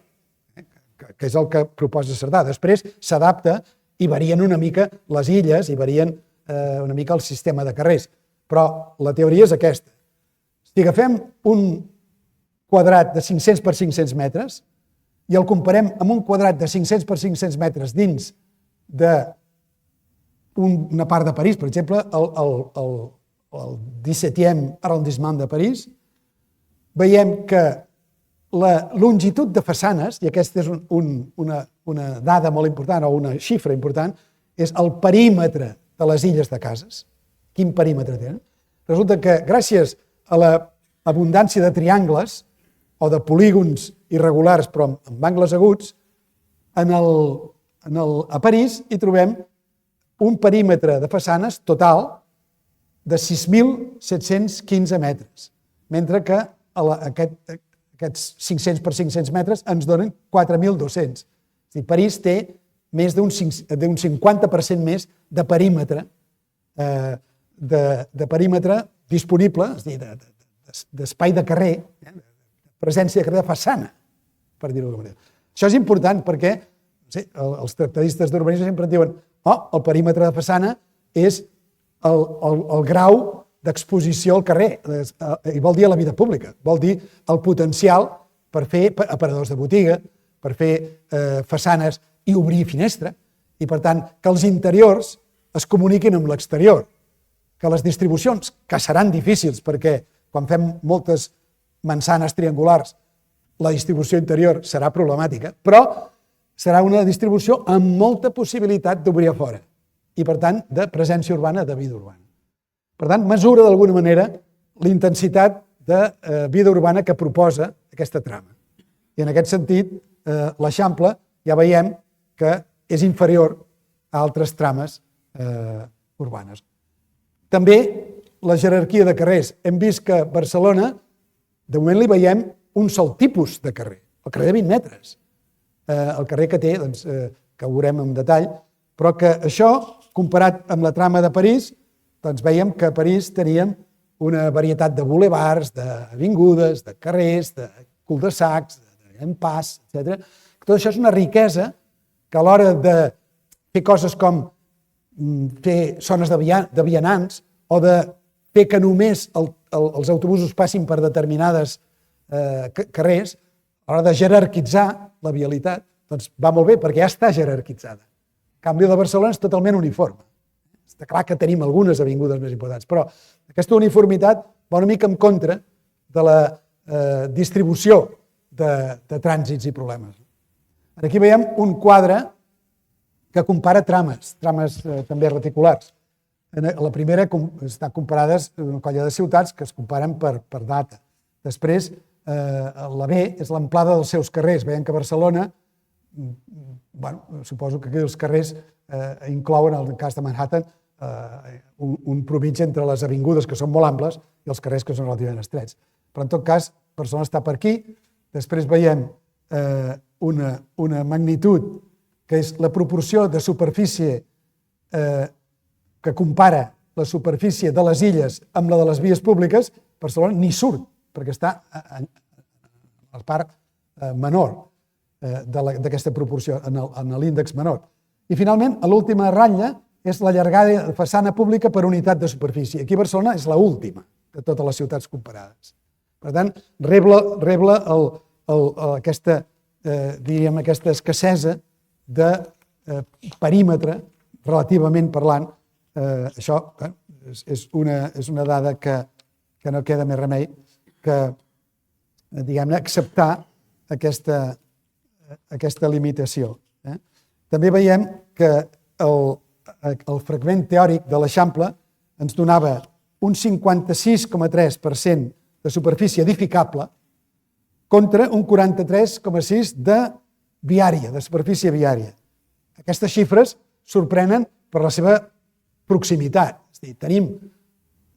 que és el que proposa Cerdà. Després s'adapta i varien una mica les illes i varien una mica el sistema de carrers. Però la teoria és aquesta. Si agafem un quadrat de 500 per 500 metres i el comparem amb un quadrat de 500 per 500 metres dins d'una part de París, per exemple, el 17è arrondissement de París, veiem que la longitud de façanes, i aquesta és una dada molt important o una xifra important, és el perímetre de les illes de cases. Quin perímetre tenen? Resulta que gràcies a l'abundància de triangles o de polígons irregulars però amb angles aguts, a París hi trobem un perímetre de façanes total de 6.715 metres, mentre que aquests 500 per 500 metres ens donen 4.200. És a dir, París té més d'un 50% més de perímetre disponible, és a dir, d'espai de carrer, presència de carrer de façana, per dir-ho d'alguna manera. Això és important perquè els tractadistes d'urbanisme sempre diuen el perímetre de façana és el grau d'exposició al carrer, i vol dir a la vida pública, vol dir el potencial per fer aparadors de botiga, per fer façanes i obrir finestra, i per tant que els interiors es comuniquin amb l'exterior, que les distribucions, que seran difícils perquè quan fem moltes mansanes triangulars la distribució interior serà problemàtica, però serà una distribució amb molta possibilitat d'obrir a fora i per tant de presència urbana, de vida urbana. Per tant, mesura d'alguna manera l'intensitat de vida urbana que proposa aquesta trama. I en aquest sentit, l'Eixample ja veiem que és inferior a altres trames urbanes. També la jerarquia de carrers. Hem vist que a Barcelona, de moment li veiem un sol tipus de carrer, el carrer de 20 metres. El carrer que té, que ho veurem en detall, però que això, comparat amb la trama de París, doncs veiem que a París teníem una varietat de bulevards, d'avingudes, de carrers, de cul-de-sacs, d'empàs, etc. Tot això és una riquesa que a l'hora de fer coses com fer zones de vianants o de fer que només els autobusos passin per determinades carrers, a l'hora de jerarquitzar la vialitat, doncs va molt bé perquè ja està jerarquitzada. En canvi, la de Barcelona és totalment uniforme. Està clar que tenim algunes avingudes més importants, però aquesta uniformitat va una mica en contra de la distribució de trànsits i problemes. Aquí veiem un quadre que compara trames també reticulars. La primera està comparades una colla de ciutats que es comparen per data. Després, la B és l'amplada dels seus carrers. Veiem que Barcelona, suposo que aquí els carrers inclouen, en el cas de Manhattan, un promitge entre les avingudes, que són molt amples, i els carrers, que són relativament estrets. Però, en tot cas, Barcelona està per aquí. Després veiem una magnitud, que és la proporció de superfície que compara la superfície de les illes amb la de les vies públiques. Barcelona ni surt, perquè està a la part menor d'aquesta proporció, en l'índex menor. I, finalment, a l'última ratlla és la llargada de façana pública per unitat de superfície. Aquí Barcelona és l'última de totes les ciutats comparades. Per tant, rebla aquesta escassesa de perímetre, relativament parlant. Això és una dada que no queda més remei que, diguem-ne, acceptar aquesta limitació. També veiem que el fragment teòric de l'Eixample ens donava un 56,3% de superfície edificable contra un 43,6% de viària, de superfície viària. Aquestes xifres sorprenen per la seva proximitat. És a dir, tenim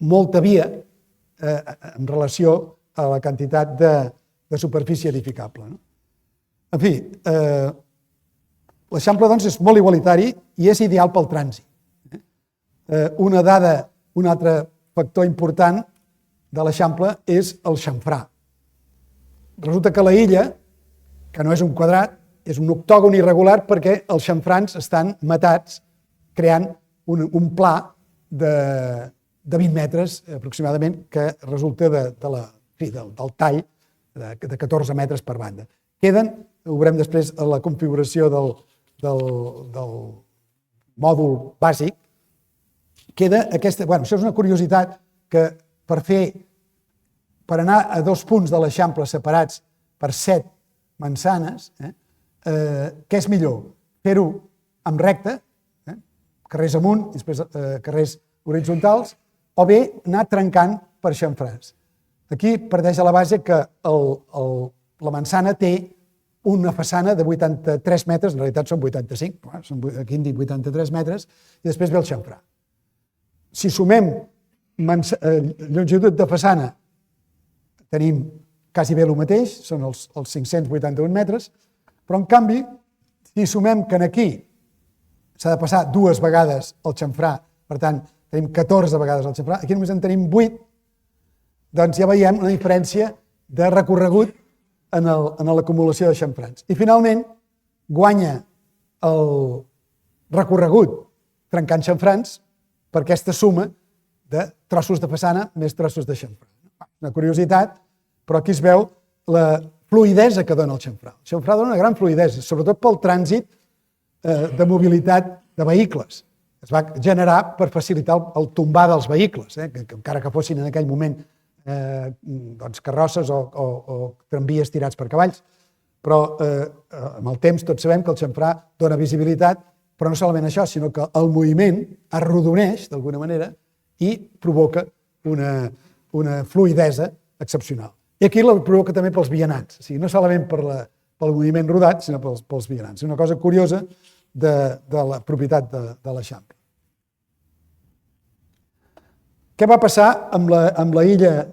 molta via en relació a la quantitat de superfície edificable. En fi, l'Eixample, doncs, és molt igualitari i és ideal pel trànsit. Un altre factor important de l'Eixample és el xamfrà. Resulta que la illa, que no és un quadrat, és un octògon irregular perquè els xamfrans estan matats creant un pla de 20 metres aproximadament que resulta del tall de 14 metres per banda. Queden, ho veurem després a la configuració del mòdul bàsic, queda aquesta... Això és una curiositat que per anar a 2 punts de l'Eixample separats per 7 manzanes, què és millor? Fer-ho amb recta, carrers amunt i després carrers horitzontals, o bé anar trencant per xamfrans. Aquí parteix de la base que la manzana té una façana de 83 metres, en realitat són 85, aquí hem dit 83 metres, i després ve el xamfrà. Si sumem longitud de façana, tenim quasi bé el mateix, són els 581 metres, però en canvi, si sumem que aquí s'ha de passar 2 vegades el xamfrà, per tant, tenim 14 vegades el xamfrà, aquí només en tenim 8, doncs ja veiem una diferència de recorregut en l'acumulació de xamfrans. I finalment guanya el recorregut trencant xamfrans per aquesta suma de trossos de façana més trossos de xamfrà. Una curiositat, però aquí es veu la fluïdesa que dona el xamfrà. El xamfrà dona una gran fluïdesa, sobretot pel trànsit de mobilitat de vehicles. Es va generar per facilitar el tombar dels vehicles, que encara que fossin en aquell moment carrosses o tramvies tirats per cavalls. Però amb el temps tots sabem que el xamfrà dona visibilitat, però no solament això, sinó que el moviment arrodoneix d'alguna manera i provoca una fluïdesa excepcional. I aquí la provoca també pels vianants, o sigui, no solament pel moviment rodat, sinó pels vianants. És una cosa curiosa de la propietat de l'Eixample. Què va passar amb la illa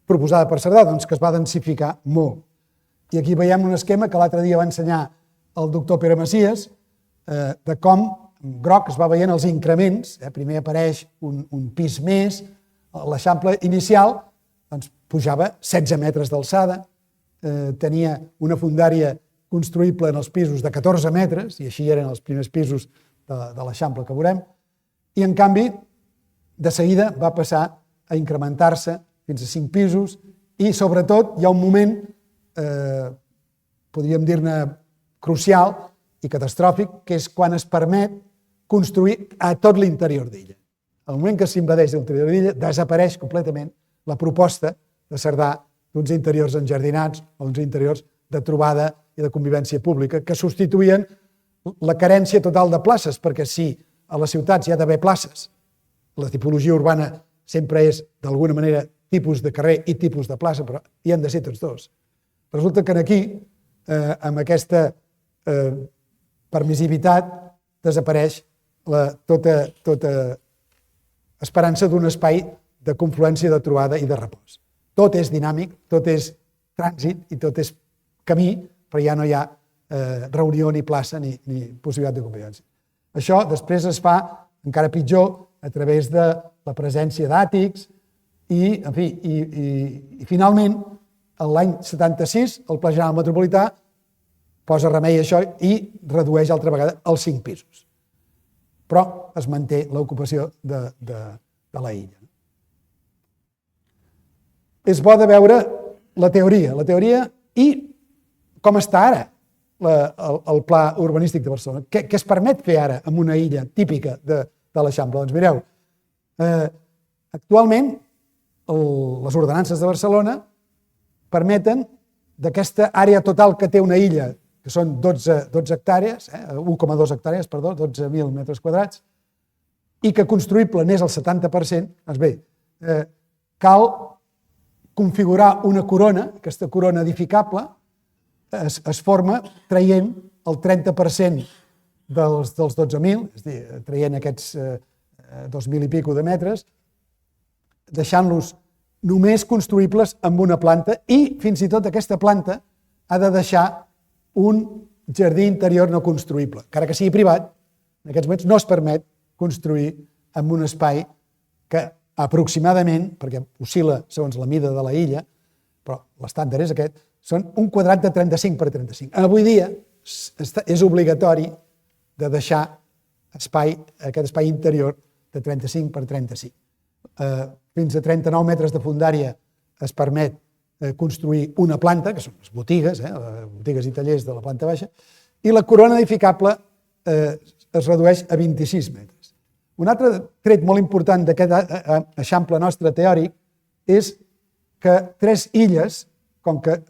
proposada per Cerdà? Doncs que es va densificar molt. I aquí veiem un esquema que l'altre dia va ensenyar el doctor Pere Macias, de com en groc es va veient els increments. Primer apareix un pis més, l'Eixample inicial pujava 16 metres d'alçada, tenia una fondària construïble en els pisos de 14 metres, i així eren els primers pisos de l'Eixample que veurem, i en canvi, de seguida va passar a incrementar-se fins a 5 pisos i, sobretot, hi ha un moment, podríem dir-ne, crucial i catastròfic, que és quan es permet construir a tot l'interior d'illa. Al moment que s'invadeix l'interior d'illa, desapareix completament la proposta de Cerdà d'uns interiors enjardinats o uns interiors de trobada i de convivència pública que substituïen la carència total de places, perquè si a les ciutats hi ha d'haver places, la tipologia urbana sempre és, d'alguna manera, tipus de carrer i tipus de plaça, però hi han de ser tots dos. Resulta que aquí, amb aquesta permissivitat, desapareix tota esperança d'un espai de confluència, de trobada i de repòs. Tot és dinàmic, tot és trànsit i tot és camí, però ja no hi ha reunió ni plaça ni possibilitat de convivència. Això després es fa encara pitjor a través de la presència d'àtics i, en fi, i finalment, l'any 76, el Pla General Metropolità posa remei a això i redueix altra vegada els 5 pisos. Però es manté l'ocupació de la illa. És bo de veure la teoria i com està ara el pla urbanístic de Barcelona. Què es permet fer ara amb una illa típica de l'Eixample? Doncs mireu, actualment les ordenances de Barcelona permeten d'aquesta àrea total que té una illa, que són 12 hectàrees, 1,2 hectàrees, perdó, 12.000 metres quadrats, i que construïble n'és el 70%, doncs bé, cal configurar una corona, aquesta corona edificable es forma traient el 30% dels 12.000, és a dir, traient aquests 2.000 i pico de metres, deixant-los només construïbles amb una planta i fins i tot aquesta planta ha de deixar un jardí interior no construïble. Encara que sigui privat, en aquests moments no es permet construir en un espai que aproximadament, perquè oscil·la segons la mida de la illa, però l'estàndard és aquest, són un quadrat de 35 per 35. Avui dia és obligatori de deixar aquest espai interior de 35 per 35. Fins a 39 metres de fondària es permet construir una planta, que són les botigues, botigues i tallers de la planta baixa, i la corona edificable es redueix a 26 metres. Un altre tret molt important d'aquest eixample nostre teòric és que 3 illes, com que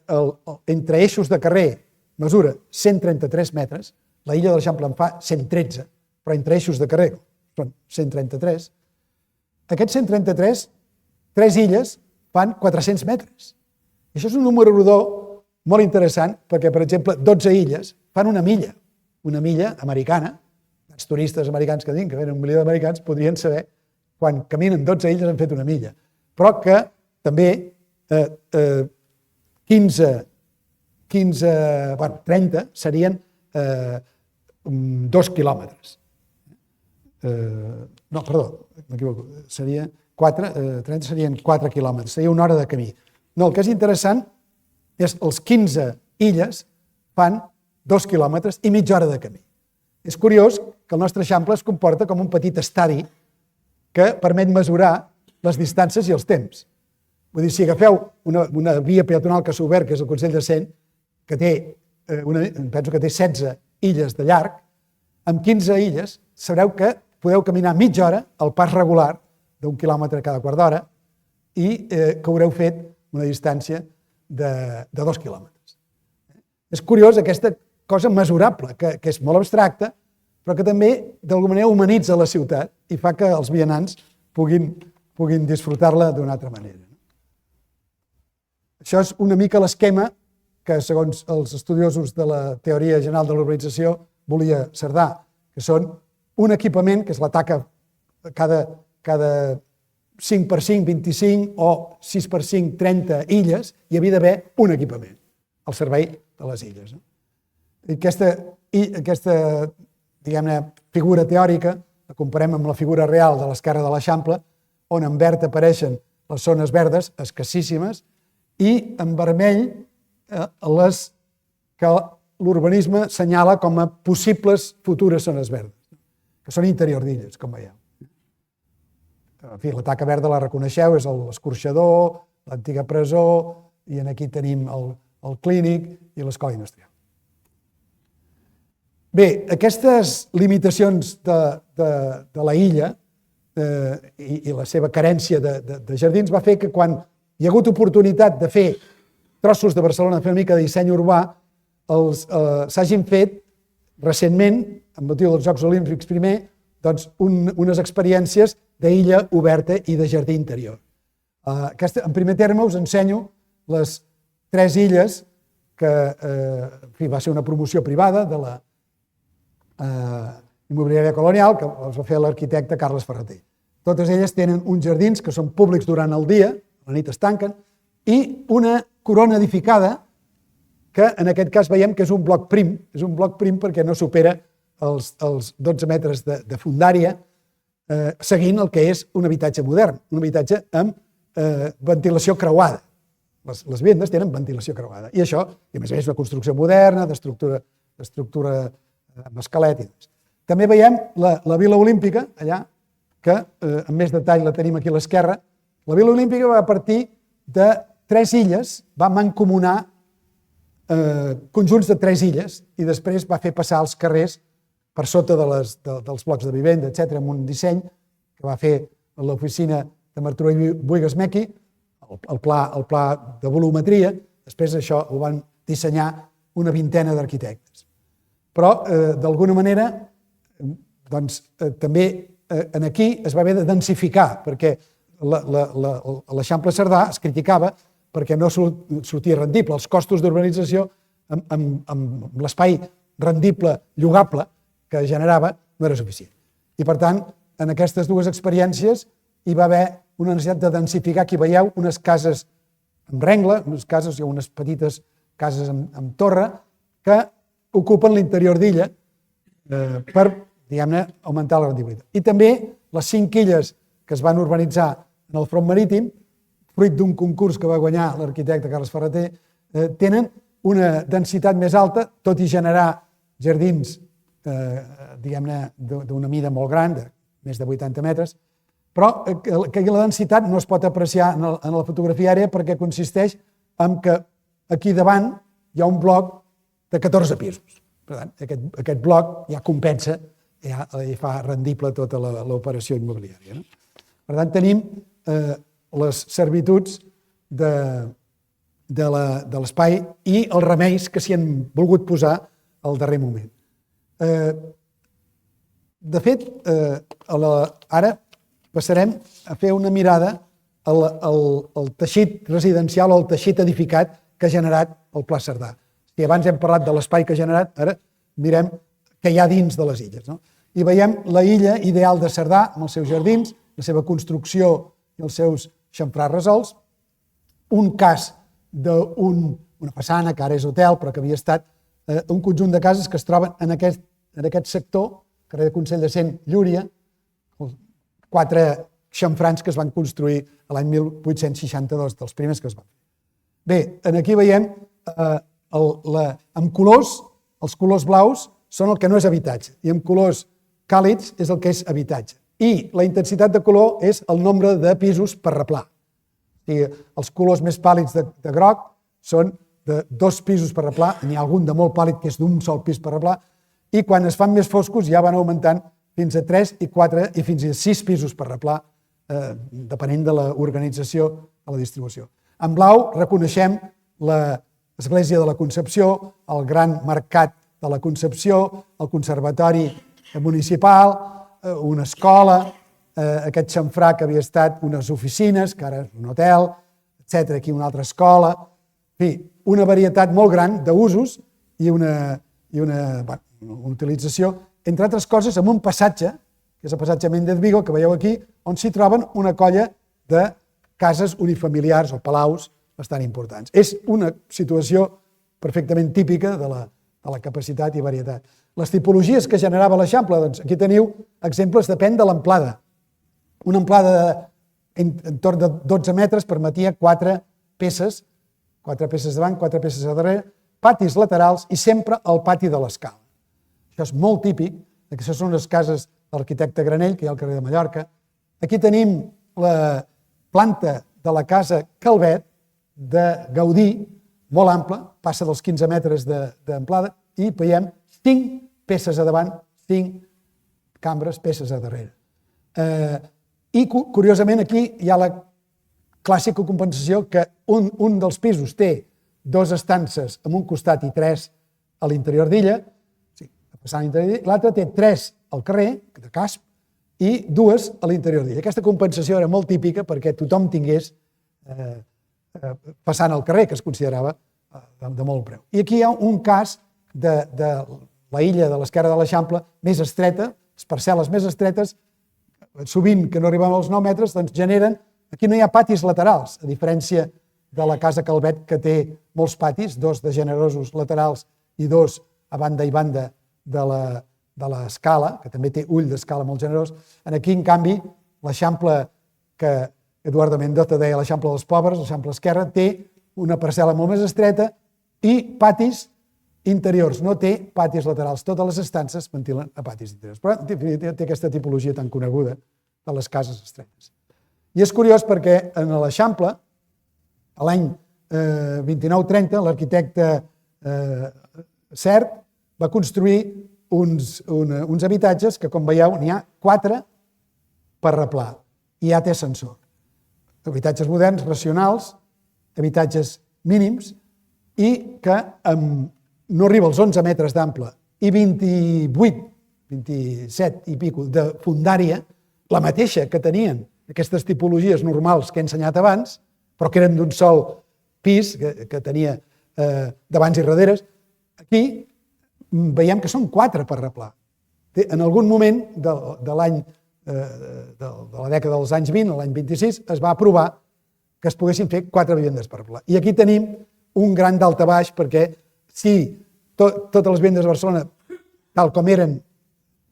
entre eixos de carrer mesura 133 metres, la illa de l'Eixample en fa 113, però entre eixos de carrer són 133, aquests 133, 3 illes fan 400 metres. I això és un número rodó molt interessant perquè, per exemple, 12 illes fan una milla americana. Els turistes americans que diuen que venen 1 milió d'americans podrien saber quan caminen 12 illes han fet una milla. Però que també 30 serien 2 quilòmetres. No, perdó, m'equivoco, seria 30 serien 4 quilòmetres, seria 1 hora de camí. No, el que és interessant és els 15 illes fan 2 quilòmetres i mitja hora de camí. És curiós que el nostre eixample es comporta com un petit estadi que permet mesurar les distàncies i els temps. Vull dir, si agafeu una via peatonal que s'ha obert, que és el Consell de Cent, que penso que té 16 illes de llarg, amb 15 illes sabreu que podeu caminar mitja hora al pas regular d'1 quilòmetre cada quart d'hora i que haureu fet una distància de 2 quilòmetres. És curiós aquesta cosa mesurable, que és molt abstracta, però que també d'alguna manera humanitza la ciutat i fa que els vianants puguin disfrutar-la d'una altra manera. Això és una mica l'esquema que, segons els estudiosos de la teoria general de l'urbanització, volia Cerdà, que són un equipament, que és la taca cada 5x5, 25 o 6x5, 30 illes, hi havia d'haver un equipament al servei de les illes. I aquesta diguem-ne, figura teòrica la comparem amb la figura real de l'esquerra de l'Eixample, on en verd apareixen les zones verdes, escassíssimes, i en vermell les que l'urbanisme senyala com a possibles futures zones verdes, que són interior d'illes, com veieu. En fi, la taca verda la reconeixeu, és l'escorxador, l'antiga presó, i aquí tenim el clínic i l'escola industrial. Bé, aquestes limitacions de la illa i la seva carència de jardins va fer que quan hi ha hagut oportunitat de fer trossos de Barcelona, de fer una mica de disseny urbà, s'hagin fet recentment, amb motiu dels Jocs Olímpics primer, doncs unes experiències d'illa oberta i de jardí interior. En primer terme us ensenyo les 3 illes que va ser una promoció privada de la immobiliària colonial que els va fer l'arquitecte Carles Ferrater. Totes elles tenen uns jardins que són públics durant el dia, a la nit es tanquen, i una corona edificada que en aquest cas veiem que és un bloc prim perquè no supera els 12 metres de fondària, seguint el que és un habitatge modern, un habitatge amb ventilació creuada. Les vivendes tenen ventilació creuada. I això, i a més a més, una construcció moderna, d'estructura amb esquelet. També veiem la Vila Olímpica, allà, que amb més detall la tenim aquí a l'esquerra. La Vila Olímpica va partir de 3 illes, va mancomunar conjunts de 3 illes i després va fer passar els carrers per sota dels blocs de vivenda, etc., amb un disseny que va fer l'oficina de Martorell Buigas-Mequi, el pla de volumetria. Després això ho van dissenyar una vintena d'arquitectes. Però, d'alguna manera, doncs, també aquí es va haver de densificar, perquè l'Eixample Cerdà es criticava perquè no sortia rendible. Els costos d'urbanització amb l'espai rendible, llogable, que generava, no era suficient. I, per tant, en aquestes 2 experiències hi va haver una necessitat de densificar. Aquí veieu unes cases amb rengla, unes petites cases amb torre, que ocupen l'interior d'illa per, diguem-ne, augmentar la rendibilitat. I també les 5 illes que es van urbanitzar en el front marítim, fruit d'un concurs que va guanyar l'arquitecte Carles Ferrater, tenen una densitat més alta, tot i generar jardins, diguem-ne, d'una mida molt gran, de més de 80 metres, però que la densitat no es pot apreciar en la fotografia aèria perquè consisteix en que aquí davant hi ha un bloc de 14 pisos. Per tant, aquest bloc ja compensa, ja fa rendible tota l'operació immobiliària. Per tant, tenim les servituds de l'espai i els remeis que s'hi han volgut posar al darrer moment. De fet, ara passarem a fer una mirada al teixit residencial o al teixit edificat que ha generat el Pla Cerdà. Si abans hem parlat de l'espai que ha generat, ara mirem què hi ha dins de les illes. I veiem la illa ideal de Cerdà, amb els seus jardins, la seva construcció i els seus xamfrars resolts, un cas d'una façana que ara és hotel, però que havia estat un conjunt de cases que es troben en aquest sector, carrer de Consell de Cent, Llúria, 4 xamfrans que es van construir l'any 1862, dels primers que es van fer. Bé, aquí veiem amb colors, els colors blaus són el que no és habitatge i amb colors càlids és el que és habitatge. I la intensitat de color és el nombre de pisos per replà. Els colors més pàl·lids de groc són de 2 pisos per replà, n'hi ha algun de molt pàl·lid que és d'un sol pis per replà, i quan es fan més foscos ja van augmentant fins a 3 i 4 i fins a 6 pisos per replà, depenent de l'organització de la distribució. En blau reconeixem l'Església de la Concepció, el Gran Mercat de la Concepció, el Conservatori Municipal, una escola, aquest xamfrà que havia estat unes oficines, que ara és un hotel, etc. Aquí una altra escola. En fi, una varietat molt gran d'usos i una utilització, entre altres coses, amb un passatge, que és el passatge Méndez Vigo, que veieu aquí, on s'hi troben una colla de cases unifamiliars o palaus bastant importants. És una situació perfectament típica de la capacitat i varietat. Les tipologies que generava l'Eixample, doncs aquí teniu exemples, depèn de l'amplada. Una amplada entorn de 12 metres permetia 4 peces, 4 peces davant, 4 peces a darrere, patis laterals i sempre el pati de l'escala. Això és molt típic, aquestes són les cases de l'arquitecte Granell, que hi ha al carrer de Mallorca. Aquí tenim la planta de la casa Calvet, de Gaudí, molt ampla, passa dels 15 metres d'amplada, i veiem 5 peces a davant, 5 cambres, peces a darrere. I, curiosament, aquí hi ha la clàssica compensació que un dels pisos té 2 estances en un costat i 3 a l'interior d'illa, l'altre té 3 al carrer, de casp, i 2 a l'interior d'illa. Aquesta compensació era molt típica perquè tothom tingués passant al carrer, que es considerava de molt preu. I aquí hi ha un cas de la illa de l'esquerra de l'Eixample més estreta, les parcel·les més estretes, sovint que no arriben als 9 metres, doncs generen... Aquí no hi ha patis laterals, a diferència de la Casa Calvet, que té molts patis, 2 de generosos laterals i 2 a banda i banda de l'escala, que també té ull d'escala molt generós. Aquí, en canvi, l'Eixample que Eduardo Mendoza deia l'Eixample dels pobres, l'Eixample esquerra, té una parcel·la molt més estreta i patis interiors, no té patis laterals. Totes les estances ventilen a patis interiors. Però té aquesta tipologia tan coneguda de les cases estretes. I és curiós perquè en l'Eixample, a l'any 29-30, l'arquitecte Sert va construir uns habitatges que, com veieu, n'hi ha 4 per replà. I ja té ascensor. Habitatges moderns, racionals, habitatges mínims i que no arriba als 11 metres d'ample i 28, 27 i pico de fundària, la mateixa que tenien aquestes tipologies normals que he ensenyat abans, però que eren d'un sol pis, que tenia davants i darreres. Aquí veiem que són 4 per replà. En algun moment de la dècada dels anys 20, l'any 26, es va aprovar que es poguessin fer 4 vivendes per replà. I aquí tenim un gran daltabaix, perquè si totes les vivendes de Barcelona, tal com eren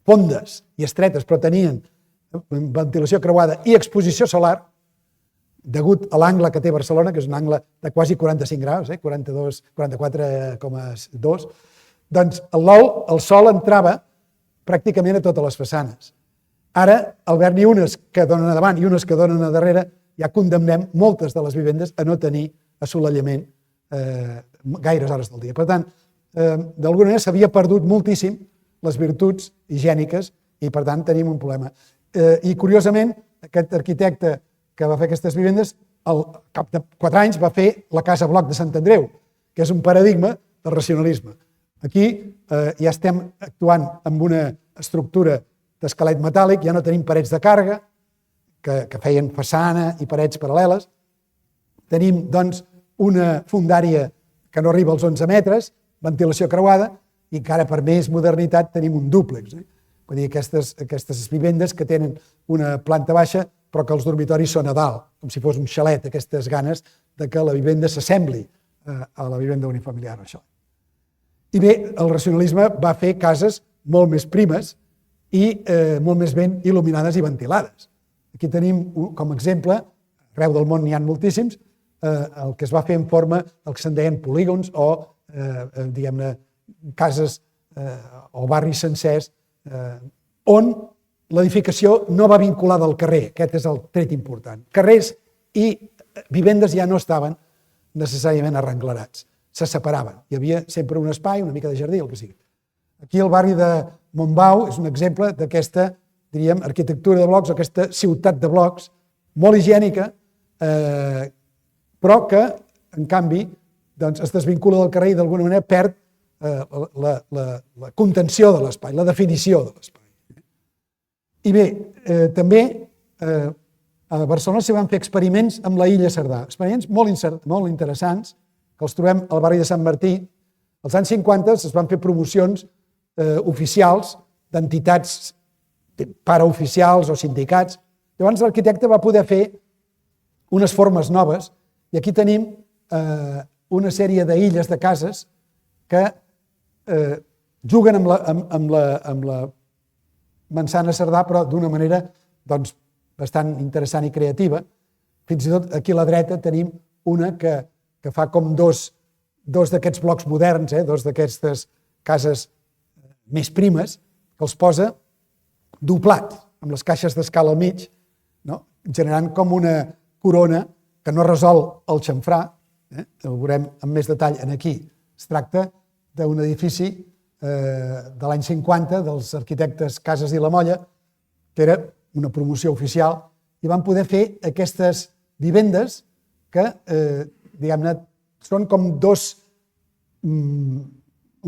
fondes i estretes, però tenien ventilació creuada i exposició solar, degut a l'angle que té Barcelona, que és un angle de quasi 45 graus, 44,2, doncs el sol entrava pràcticament a totes les façanes. Ara, al haver-n'hi unes que donen a davant i unes que donen a darrere, ja condemnem moltes de les vivendes a no tenir assolellament gaires hores del dia. Per tant, d'alguna manera s'havia perdut moltíssim les virtuts higièniques i, per tant, tenim un problema. I, curiosament, aquest arquitecte que va fer aquestes vivendes, al cap de 4 anys va fer la Casa Bloc de Sant Andreu, que és un paradigma del racionalisme. Aquí ja estem actuant amb una estructura d'esquelet metàl·lic, ja no tenim parets de càrrega, que feien façana i parets paral·leles. Tenim, doncs, una fundària que no arriba als 11 metres, ventilació creuada, i encara per més modernitat tenim un dúplex. Vull dir, aquestes vivendes que tenen una planta baixa però que els dormitoris són a dalt, com si fos un xalet, aquestes ganes de que la vivenda s'assembli a la vivenda unifamiliar. I bé, el racionalisme va fer cases molt més primes i molt més ben il·luminades i ventilades. Aquí tenim com a exemple, arreu del món n'hi ha moltíssims, el que es va fer en forma del que se'n deien polígons o, diguem-ne, cases o barris sencers on l'edificació no va vinculada al carrer. Aquest és el tret important. Carrers i vivendes ja no estaven necessàriament arrenglerats, se separaven. Hi havia sempre un espai, una mica de jardí, el que sigui. Aquí el barri de Montbau és un exemple d'aquesta, diríem, arquitectura de blocs, aquesta ciutat de blocs, molt higiènica, però que, en canvi, es desvincula del carrer i d'alguna manera perd la contenció de l'espai, la definició de l'espai. I bé, també a Barcelona s'hi van fer experiments amb la illa Cerdà, experiments molt interessants, que els trobem al barri de Sant Martí. Als anys 50 es van fer promocions oficials d'entitats paraoficials o sindicats. Llavors l'arquitecte va poder fer unes formes noves i aquí tenim una sèrie d'illes de cases que juguen amb la manzana Cerdà, però d'una manera bastant interessant i creativa. Fins i tot aquí a la dreta tenim una que fa com dos d'aquests blocs moderns, dos d'aquestes cases més primes, que els posa doblat, amb les caixes d'escala al mig, generant com una corona que no resol el xamfrà, el veurem amb més detall aquí. Es tracta d'un edifici de l'any 50 dels arquitectes Casas i la Molla, que era una promoció oficial i van poder fer aquestes vivendes que, diguem-ne, són com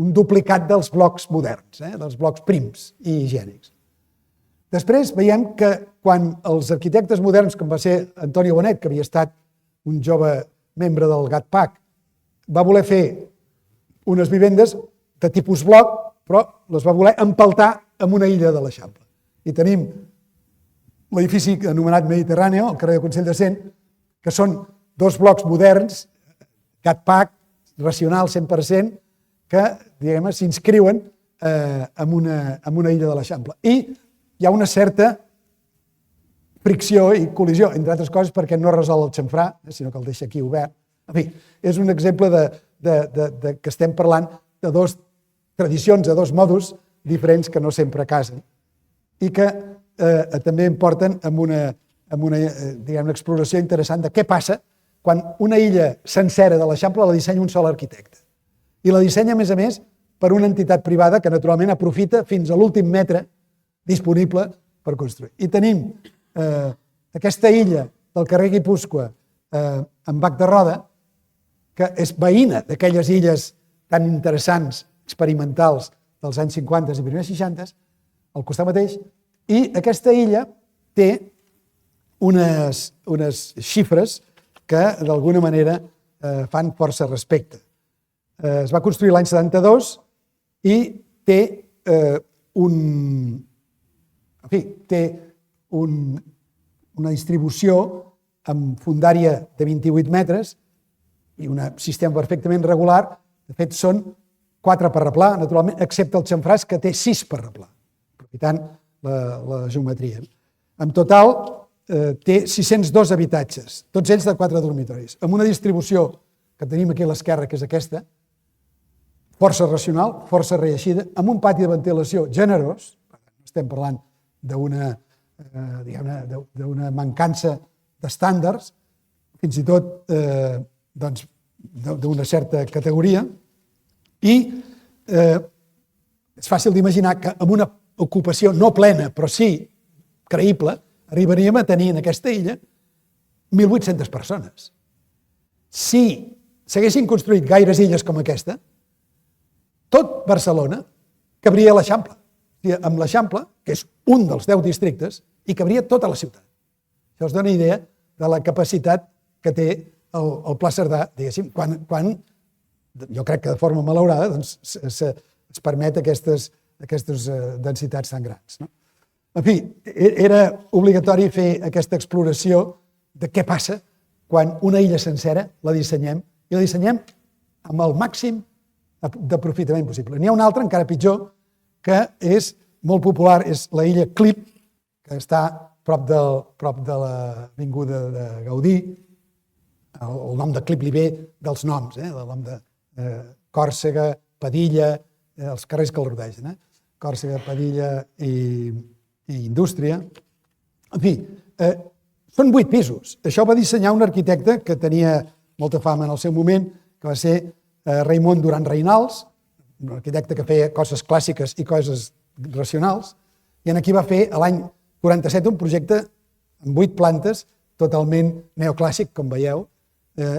un duplicat dels blocs moderns, dels blocs prims i higiènics. Després veiem que quan els arquitectes moderns, com va ser Antonio Bonet, que havia estat un jove membre del GATPAC, va voler fer unes vivendes de tipus bloc, però les va voler empaltar en una illa de l'Eixample. I tenim l'edifici anomenat Mediterráneo, al carrer de Consell de Cent, que són 2 blocs moderns, GATPAC, racional 100%, que s'inscriuen en una illa de l'Eixample. I hi ha una certa fricció i col·lisió, entre altres coses perquè no resol el xamfrà, sinó que el deixa aquí obert. En fi, és un exemple que estem parlant de 2 tradicions, de 2 modos diferents que no sempre casen i que també em porten amb una exploració interessant de què passa quan una illa sencera de l'Eixample la dissenya un sol arquitecte. I la dissenya, a més, per una entitat privada que naturalment aprofita fins a l'últim metre disponible per construir. I tenim aquesta illa del carrer Guipúscoa amb Bac de Roda, que és veïna d'aquelles illes tan interessants, experimentals, dels anys 50 i primers 60, al costat mateix, i aquesta illa té unes xifres que d'alguna manera fan força respecte. Es va construir l'any 72 i té una distribució amb fondària de 28 metres i un sistema perfectament regular. De fet, són 4 per replà, naturalment, excepte el xamfràs, que té 6 per replà, aprofitant la geometria. En total, té 602 habitatges, tots ells de 4 dormitoris, amb una distribució que tenim aquí a l'esquerra, que és aquesta, força racional, força reeixida, amb un pati de ventilació generós. Estem parlant d'una mancança d'estàndards, fins i tot d'una certa categoria, i és fàcil d'imaginar que amb una ocupació no plena, però sí creïble, arribaríem a tenir en aquesta illa 1.800 persones. Si s'haguessin construït gaires illes com aquesta, tot Barcelona cabria a l'Eixample. Amb l'Eixample, que és un dels 10 districtes, hi cabria tota la ciutat. Això us dona idea de la capacitat que té el Pla Cerdà, diguéssim, quan jo crec que de forma malaurada es permet aquestes densitats tan grans. En fi, era obligatori fer aquesta exploració de què passa quan una illa sencera la dissenyem, i la dissenyem amb el màxim d'aprofitament possible. N'hi ha una altra, encara pitjor, que és molt popular, és la illa Clip, que està prop de l'avinguda de Gaudí. El nom de Clip li ve dels noms, del nom de Còrsega, Padilla, els carrers que el rodegen. Còrsega, Padilla i Indústria. En fi, són 8 pisos. Això va dissenyar un arquitecte que tenia molta fama en el seu moment, que va ser Raimon Duran Reynals, un arquitecte que feia coses clàssiques i coses racionals, i aquí va fer l'any 47 un projecte amb 8 plantes totalment neoclàssic, com veieu,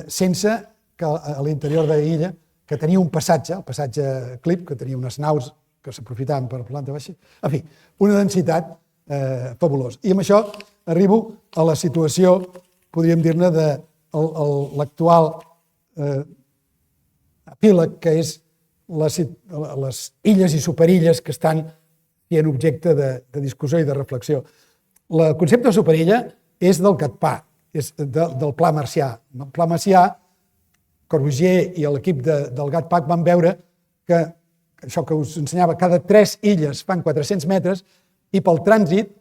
sense que a l'interior de l'illa, que tenia un passatge, el passatge Clip, que tenia unes naus que s'aprofitaven per planta baixa. En fi, una densitat fabulosa. I amb això arribo a la situació, podríem dir-ne, de l'actual epíleg, que és les illes i superilles que estan sent objecte de discussió i de reflexió. El concepte de superilla és del GATPAC, és del Pla Macià. El Pla Macià, Corbusier i l'equip del GATPAC van veure que això que us ensenyava, cada 3 illes fan 400 metres i pel trànsit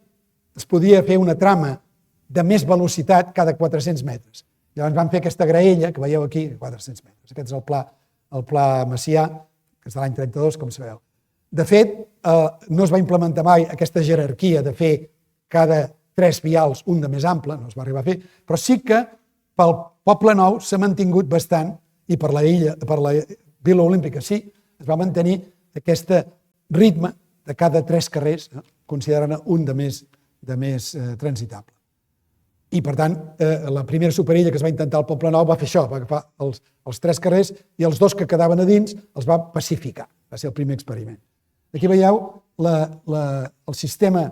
es podia fer una trama de més velocitat cada 400 metres. Llavors van fer aquesta graella que veieu aquí, 400 metres. Aquest és el Pla Macià, que és de l'any 32, com sabeu. De fet, no es va implementar mai aquesta jerarquia de fer cada 3 vials un de més ample, no es va arribar a fer, però sí que pel Poble Nou s'ha mantingut bastant, i per la Vila Olímpica sí, es va mantenir aquest ritme de cada 3 carrers, considerant un de més transitable. I, per tant, la primera superilla que es va intentar al Poble Nou va fer això, va agafar els 3 carrers i els 2 que quedaven a dins els va pacificar. Va ser el primer experiment. Aquí veieu el sistema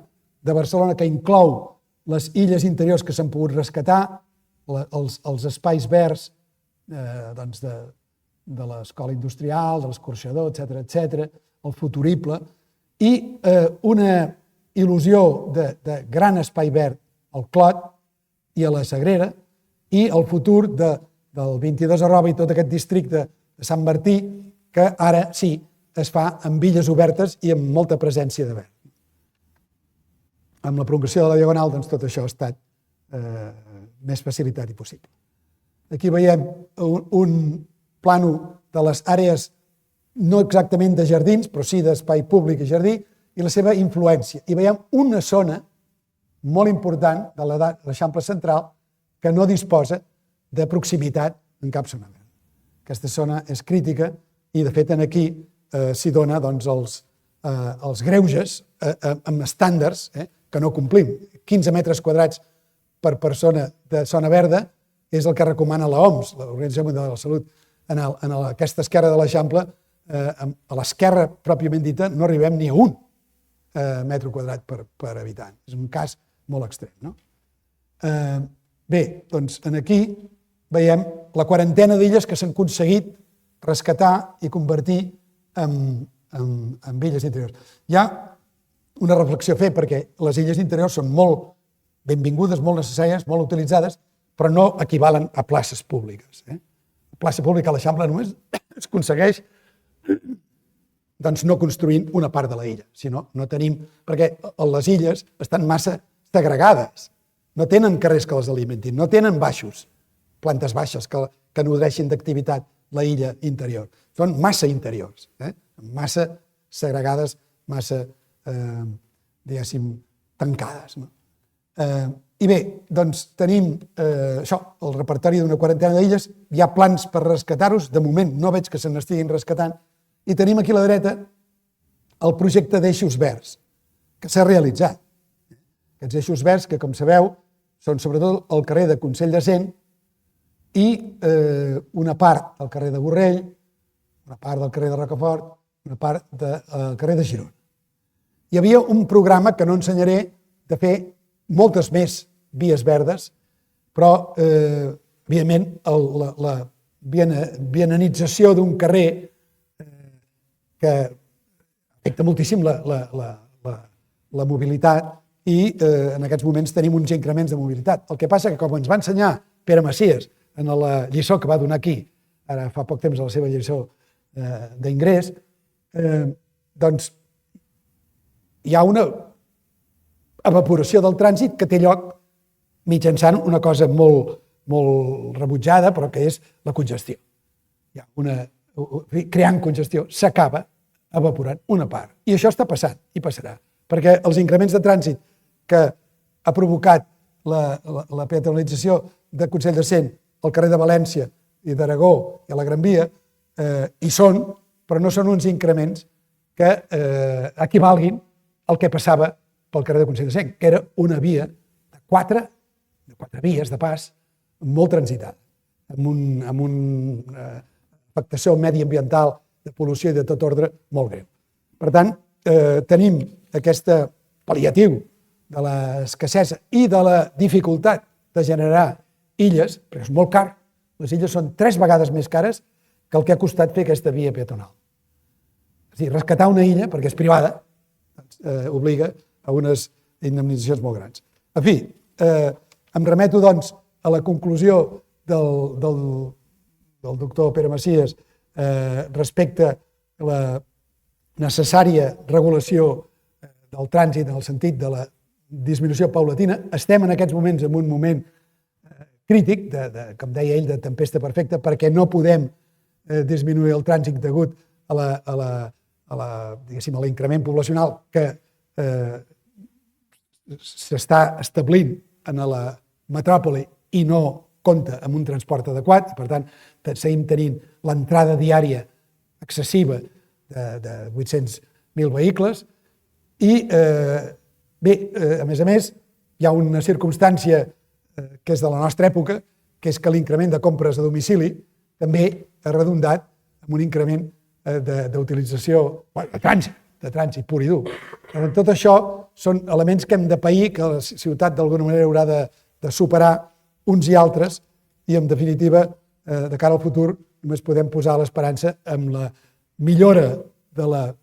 de Barcelona que inclou les illes interiors que s'han pogut rescatar, els espais verds de l'escola industrial, de l'escorxador, etc., el futurible, i una il·lusió de gran espai verd al Clot i a la Sagrera, i el futur del 22 arroba i tot aquest districte de Sant Martí, que ara sí es fa amb illes obertes i amb molta presència de verd. Amb la prolongació de la Diagonal, doncs tot això ha estat més facilitat i possible. Aquí veiem un plànol de les àrees no exactament de jardins, però sí d'espai públic i jardí, i la seva influència. I veiem una zona molt important de l'Eixample Central que no disposa de proximitat en cap zona verda. Aquesta zona és crítica i, de fet, aquí s'hi dona els greuges amb estàndards que no complim. 15 metres quadrats per persona de zona verda és el que recomana l'OMS, l'Organització Mundial de la Salut. En aquesta esquerra de l'Eixample, a l'esquerra pròpiament dita, no arribem ni a 1 metre quadrat per habitant. És un cas molt extrem, no? Bé, doncs aquí veiem la quarantena d'illes que s'han aconseguit rescatar i convertir en illes interiors. Hi ha una reflexió a fer, perquè les illes interiors són molt benvingudes, molt necessàries, molt utilitzades, però no equivalen a places públiques. La plaça pública a l'Eixample només es aconsegueix doncs no construint una part de la illa, sinó no tenim, perquè les illes estan massa segregades, no tenen carrers que les alimentin, no tenen baixos, plantes baixes que nodreixin d'activitat la illa interior. Són massa interiors, massa segregades, massa, diguéssim, tancades. I bé, doncs tenim això, el repertori d'una quarantena d'illes, hi ha plans per rescatar-los, de moment no veig que se n'estiguin rescatant, i tenim aquí a la dreta el projecte d'eixos verds, que s'ha realitzat. Aquests eixos verds, que com sabeu, són sobretot el carrer de Consell de Cent i una part del carrer de Borrell, una part del carrer de Rocafort, una part del carrer de Girona. Hi havia un programa que no ensenyaré de fer moltes més vies verdes, però, evidentment, la viananització d'un carrer que afecta moltíssim la mobilitat i en aquests moments tenim uns increments de mobilitat. El que passa que, com ens va ensenyar Pere Macias en la lliçó que va donar aquí, ara fa poc temps a la seva lliçó d'ingrés, doncs hi ha una evaporació del trànsit que té lloc mitjançant una cosa molt rebutjada, però que és la congestió. Creant congestió s'acaba evaporant una part. I això està passant i passarà, perquè els increments de trànsit que ha provocat la peatonalització de Consell de Cent al carrer de València i d'Aragó i a la Gran Via hi són, però no són uns increments que equivalguin al que passava pel carrer de Consell de Cent, que era una via de quatre vies de pas molt transitada, amb una afectació mediambiental, de pol·lució i de tot ordre molt greu. Per tant, tenim aquest pal·liatiu de l'escassesa i de la dificultat de generar illes, perquè és molt car. Les illes són 3 vegades més cares que el que ha costat fer aquesta via peatonal. És a dir, rescatar una illa, perquè és privada, obliga a unes indemnitzacions molt grans. En fi, em remeto, doncs, a la conclusió del doctor Pere Macias respecte a la necessària regulació del trànsit en el sentit de la disminució paulatina. Estem en aquests moments en un moment crític, com deia ell, de tempesta perfecta, perquè no podem disminuir el trànsit degut a l'increment poblacional que s'està establint en la metròpoli i no compta amb un transport adequat. Per tant, seguim tenint l'entrada diària excessiva de 800.000 vehicles i, bé, a més, hi ha una circumstància que és de la nostra època, que és que l'increment de compres a domicili també ha redundat en un increment d'utilització de trànsit pur i dur. Tot això són elements que hem de pair, que la ciutat d'alguna manera haurà de superar uns i altres, i en definitiva, de cara al futur, només podem posar l'esperança en la millora de la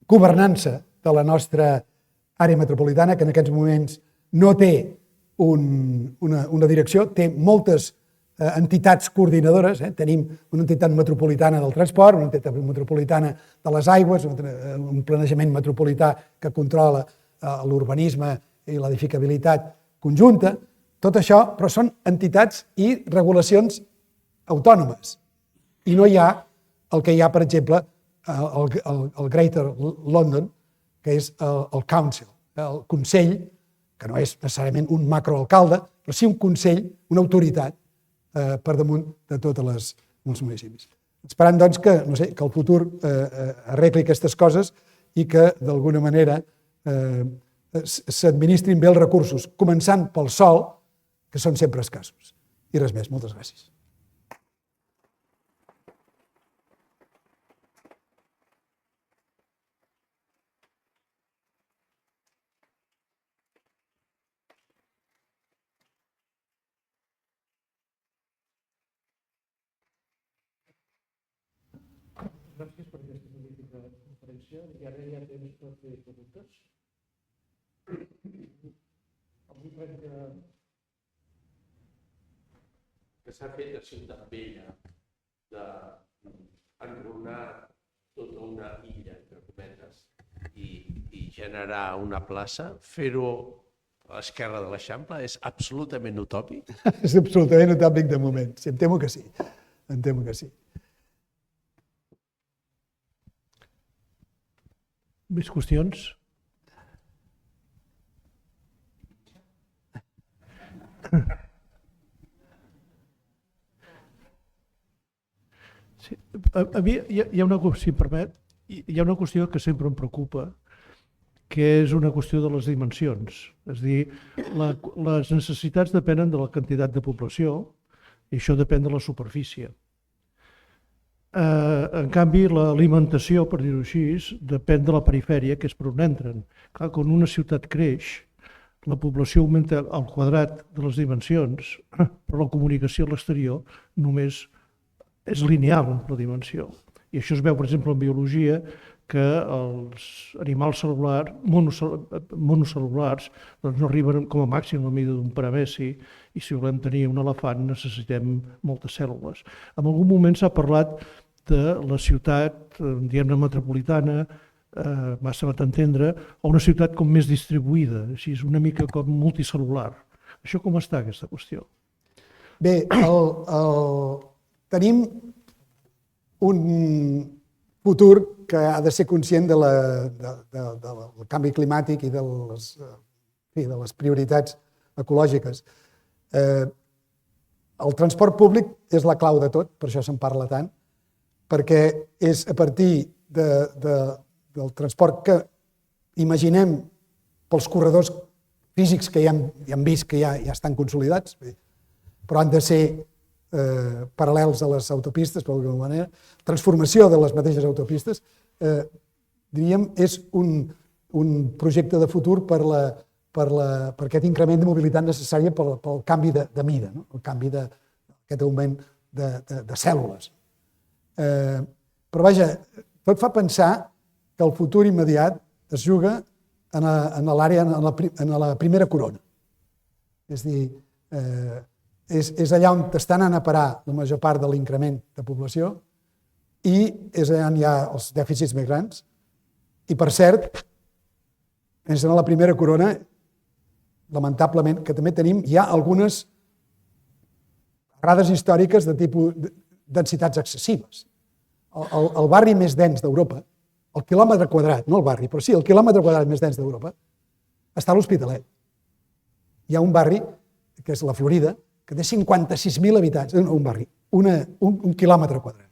governança de la nostra àrea metropolitana, que en aquests moments no té una direcció, té moltes entitats coordinadores. Tenim una entitat metropolitana del transport, una entitat metropolitana de les aigües, un planejament metropolità que controla l'urbanisme i l'edificabilitat conjunta. Tot això, però són entitats i regulacions autònomes. I no hi ha el que hi ha, per exemple, al Greater London, que és el Council, el Consell, que no és necessàriament un macroalcalde, però sí un consell, una autoritat per damunt de tots els municipis. Esperant, doncs, que el futur arregli aquestes coses i que, d'alguna manera, s'administrin bé els recursos, començant pel sòl, que són sempre escassos. I res més. Moltes gràcies. Gràcies per aquesta magnífica conferència. I ara hi ha temps per fer preguntes. Avui crec que s'ha fet a Ciutat Vella d'enrunar tota una illa, entre cometes, i generar una plaça, fer-ho a l'esquerra de l'Eixample és absolutament utòpic? És absolutament utòpic de moment. Sí, em temo que sí. Em temo que sí. més qüestions? Sí. A mi hi ha una qüestió, si em permet, hi ha una qüestió que sempre em preocupa, que és una qüestió de les dimensions. És a dir, les necessitats depenen de la quantitat de població i això depèn de la superfície. En canvi, l'alimentació, per dir-ho així, depèn de la perifèria, que és per on entren. Clar, quan una ciutat creix, la població augmenta al quadrat de les dimensions, però la comunicació a l'exterior només és lineal en la dimensió. I això es veu, per exemple, en biologia, que els animals monocel·lulars no arriben com a màxim a la mida d'un parameci i si volem tenir un elefant necessitem moltes cèl·lules. En algun moment s'ha parlat de la ciutat, diguem-ne, metropolitana, m'ha d'entendre, o una ciutat com més distribuïda, així és una mica com multicel·lular. Això com està, aquesta qüestió? Bé, tenim un futur que ha de ser conscient del canvi climàtic i de les prioritats ecològiques. El transport públic és la clau de tot, per això se'n parla tant, perquè és a partir del transport que imaginem pels corredors físics que ja hem vist que ja estan consolidats, però han de ser paral·lels a les autopistes, per alguna manera, transformació de les mateixes autopistes, diríem, és un projecte de futur per aquest increment de mobilitat necessària pel canvi de mida, el canvi d'aquest augment de cèl·lules. Però vaja, tot fa pensar que el futur immediat es juga en l'àrea, en la primera corona. És a dir, és allà on estan anant a parar la major part de l'increment de població i és allà on hi ha els dèficits més grans. I, per cert, és en la primera corona, lamentablement, que també tenim ja algunes errades històriques de tipus densitats excessives. El barri més dens d'Europa, el quilòmetre quadrat, no el barri, però sí, el quilòmetre quadrat més dens d'Europa, està a l'Hospitalet. Hi ha un barri, que és la Florida, que té 56.000 habitants, un barri, un quilòmetre quadrat.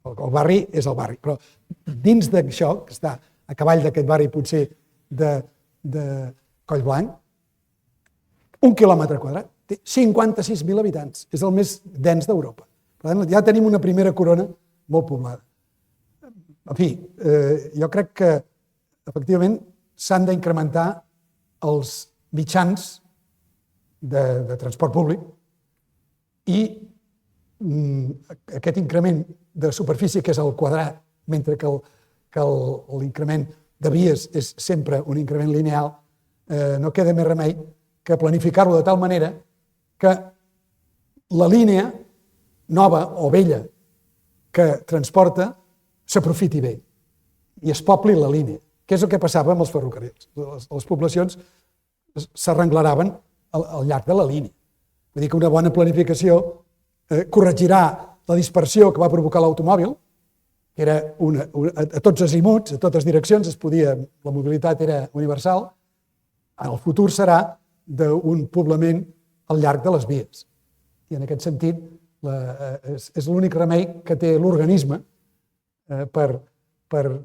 El barri és el barri, però dins d'això, que està a cavall d'aquest barri potser de Collblanc, un quilòmetre quadrat té 56.000 habitants, és el més dens d'Europa. Per tant, ja tenim una primera corona molt poblada. En fi, jo crec que efectivament s'han d'incrementar els mitjans de transport públic i aquest increment de superfície, que és al quadrat, mentre que l'increment de vies és sempre un increment lineal, no queda més remei que planificar-lo de tal manera que la línia nova o vella que transporta s'aprofiti bé i es pobli la línia, que és el que passava amb els ferrocarrils. Les poblacions s'arrenglaraven al llarg de la línia. Vull dir que una bona planificació corregirà la dispersió que va provocar l'automòbil, que era a tots azimuts, a totes direccions, la mobilitat era universal. En el futur serà d'un poblament al llarg de les vies. I en aquest sentit és l'únic remei que té l'organisme per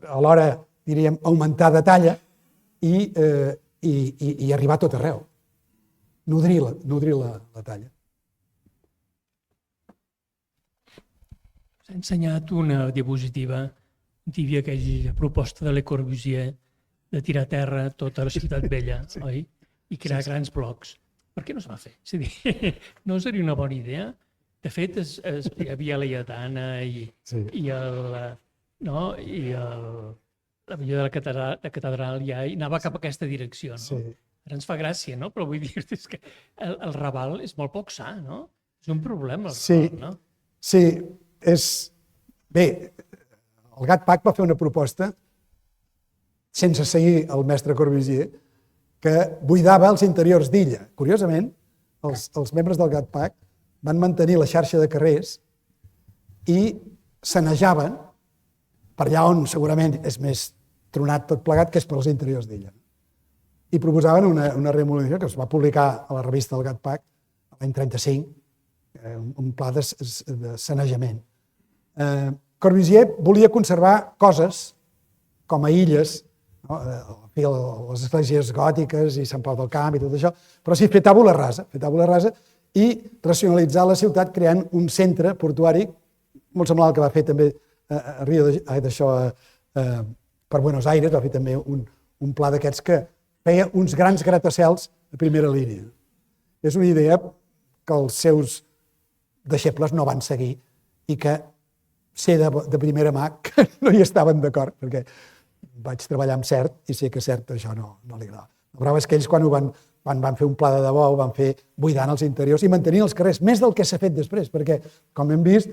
alhora, diríem, augmentar de talla i arribar a tot arreu. Nodrir la talla. S'ha ensenyat una diapositiva on hi havia aquella proposta de Le Corbusier de tirar a terra tota la ciutat vella, sí. Oi? I crear grans blocs. Per què no es va fer? És a dir, no seria una bona idea? De fet, hi havia la Lletana i la millor de la catedral ja anava cap a aquesta direcció. No? Sí. Ara ens fa gràcia, no? Però vull dir-te que el Raval és molt poc sa, no? És un problema, el Raval, no? Sí, bé, el GATPAC va fer una proposta, sense seguir el mestre Corbusier, que buidava els interiors d'illa. Curiosament, els membres del GATPAC van mantenir la xarxa de carrers i sanejaven per allà on segurament és més tronat tot plegat, que és per als interiors d'illa. I proposaven una remodelació que es va publicar a la revista del GATPAC l'any 35, un pla de sanejament. Corbusier volia conservar coses com a illes, no? Les esglésies gòtiques i Sant Pau del Camp i tot això, però sí fer tàbula rasa i racionalitzar la ciutat creant un centre portuari molt semblant al que va fer també a Rio per Buenos Aires, va fer també un pla d'aquests que feia uns grans gratacels de primera línia. És una idea que els seus deixebles no van seguir i que sé de primera mà que no hi estaven d'acord, perquè vaig treballar amb Cert i sé que Cert això no li agrada. La prova és que ells quan van fer un pla de debò ho van fer buidant els interiors i mantenint els carrers, més del que s'ha fet després, perquè, com hem vist,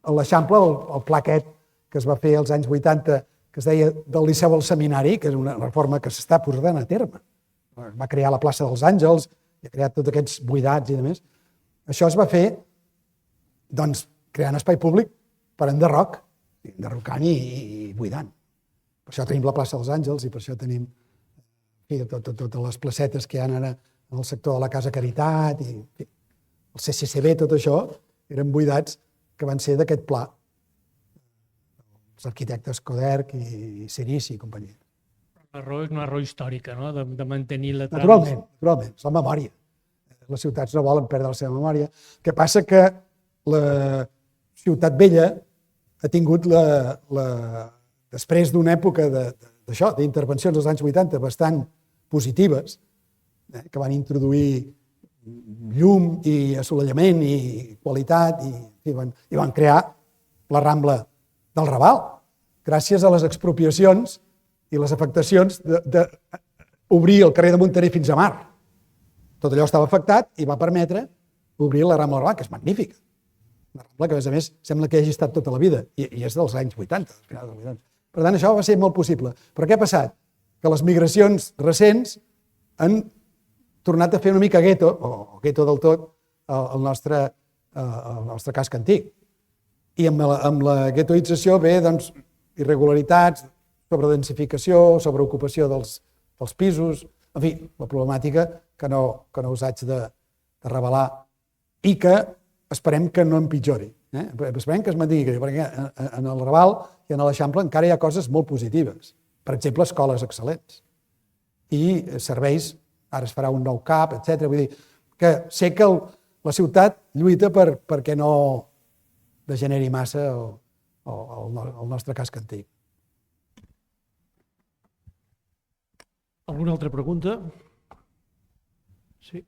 a l'Eixample, el pla aquest que es va fer als anys 80, que es deia del Liceu al Seminari, que és una reforma que s'està posant a terme. Va crear la plaça dels Àngels, i ha creat tots aquests buidats i demés. Això es va fer doncs, creant espai públic per enderroc, enderrocant i buidant. Per això tenim la plaça dels Àngels i per això tenim totes les placetes que hi ha ara en el sector de la Casa Caritat i el CCCB, tot això eren buidats que van ser d'aquest pla. Els arquitectes Coderch i Cirici i companyia. L'error és una error històrica, no? De mantenir la Naturalment, és la memòria. Les ciutats no volen perdre la seva memòria. El que passa que la ciutat vella ha tingut després d'una època d'això, d'intervencions dels anys 80 bastant positives, que van introduir llum i assolellament i qualitat i van crear la Rambla del Raval, gràcies a les expropiacions i les afectacions d'obrir el carrer de Montaner fins a Mar. Tot allò estava afectat i va permetre obrir la Rambla del Raval, que és magnífica. Una Rambla que, a més, sembla que hagi estat tota la vida i és dels anys 80. Per tant, això va ser molt possible. Però què ha passat? Que les migracions recents han tornat a fer una mica gueto, o gueto del tot, el nostre casc antic. I amb la guetoïtzació ve irregularitats, sobredensificació, sobreocupació dels pisos, en fi, la problemàtica que no us haig de revelar i que esperem que no empitjori. Esperem que es mantingui, perquè en el Raval i en l'Eixample encara hi ha coses molt positives. Per exemple, escoles excel·lents i serveis, ara es farà un nou CAP, etc. Vull dir, que sé que la ciutat lluita perquè no degeneri massa el nostre casc antic. Alguna altra pregunta? Sí.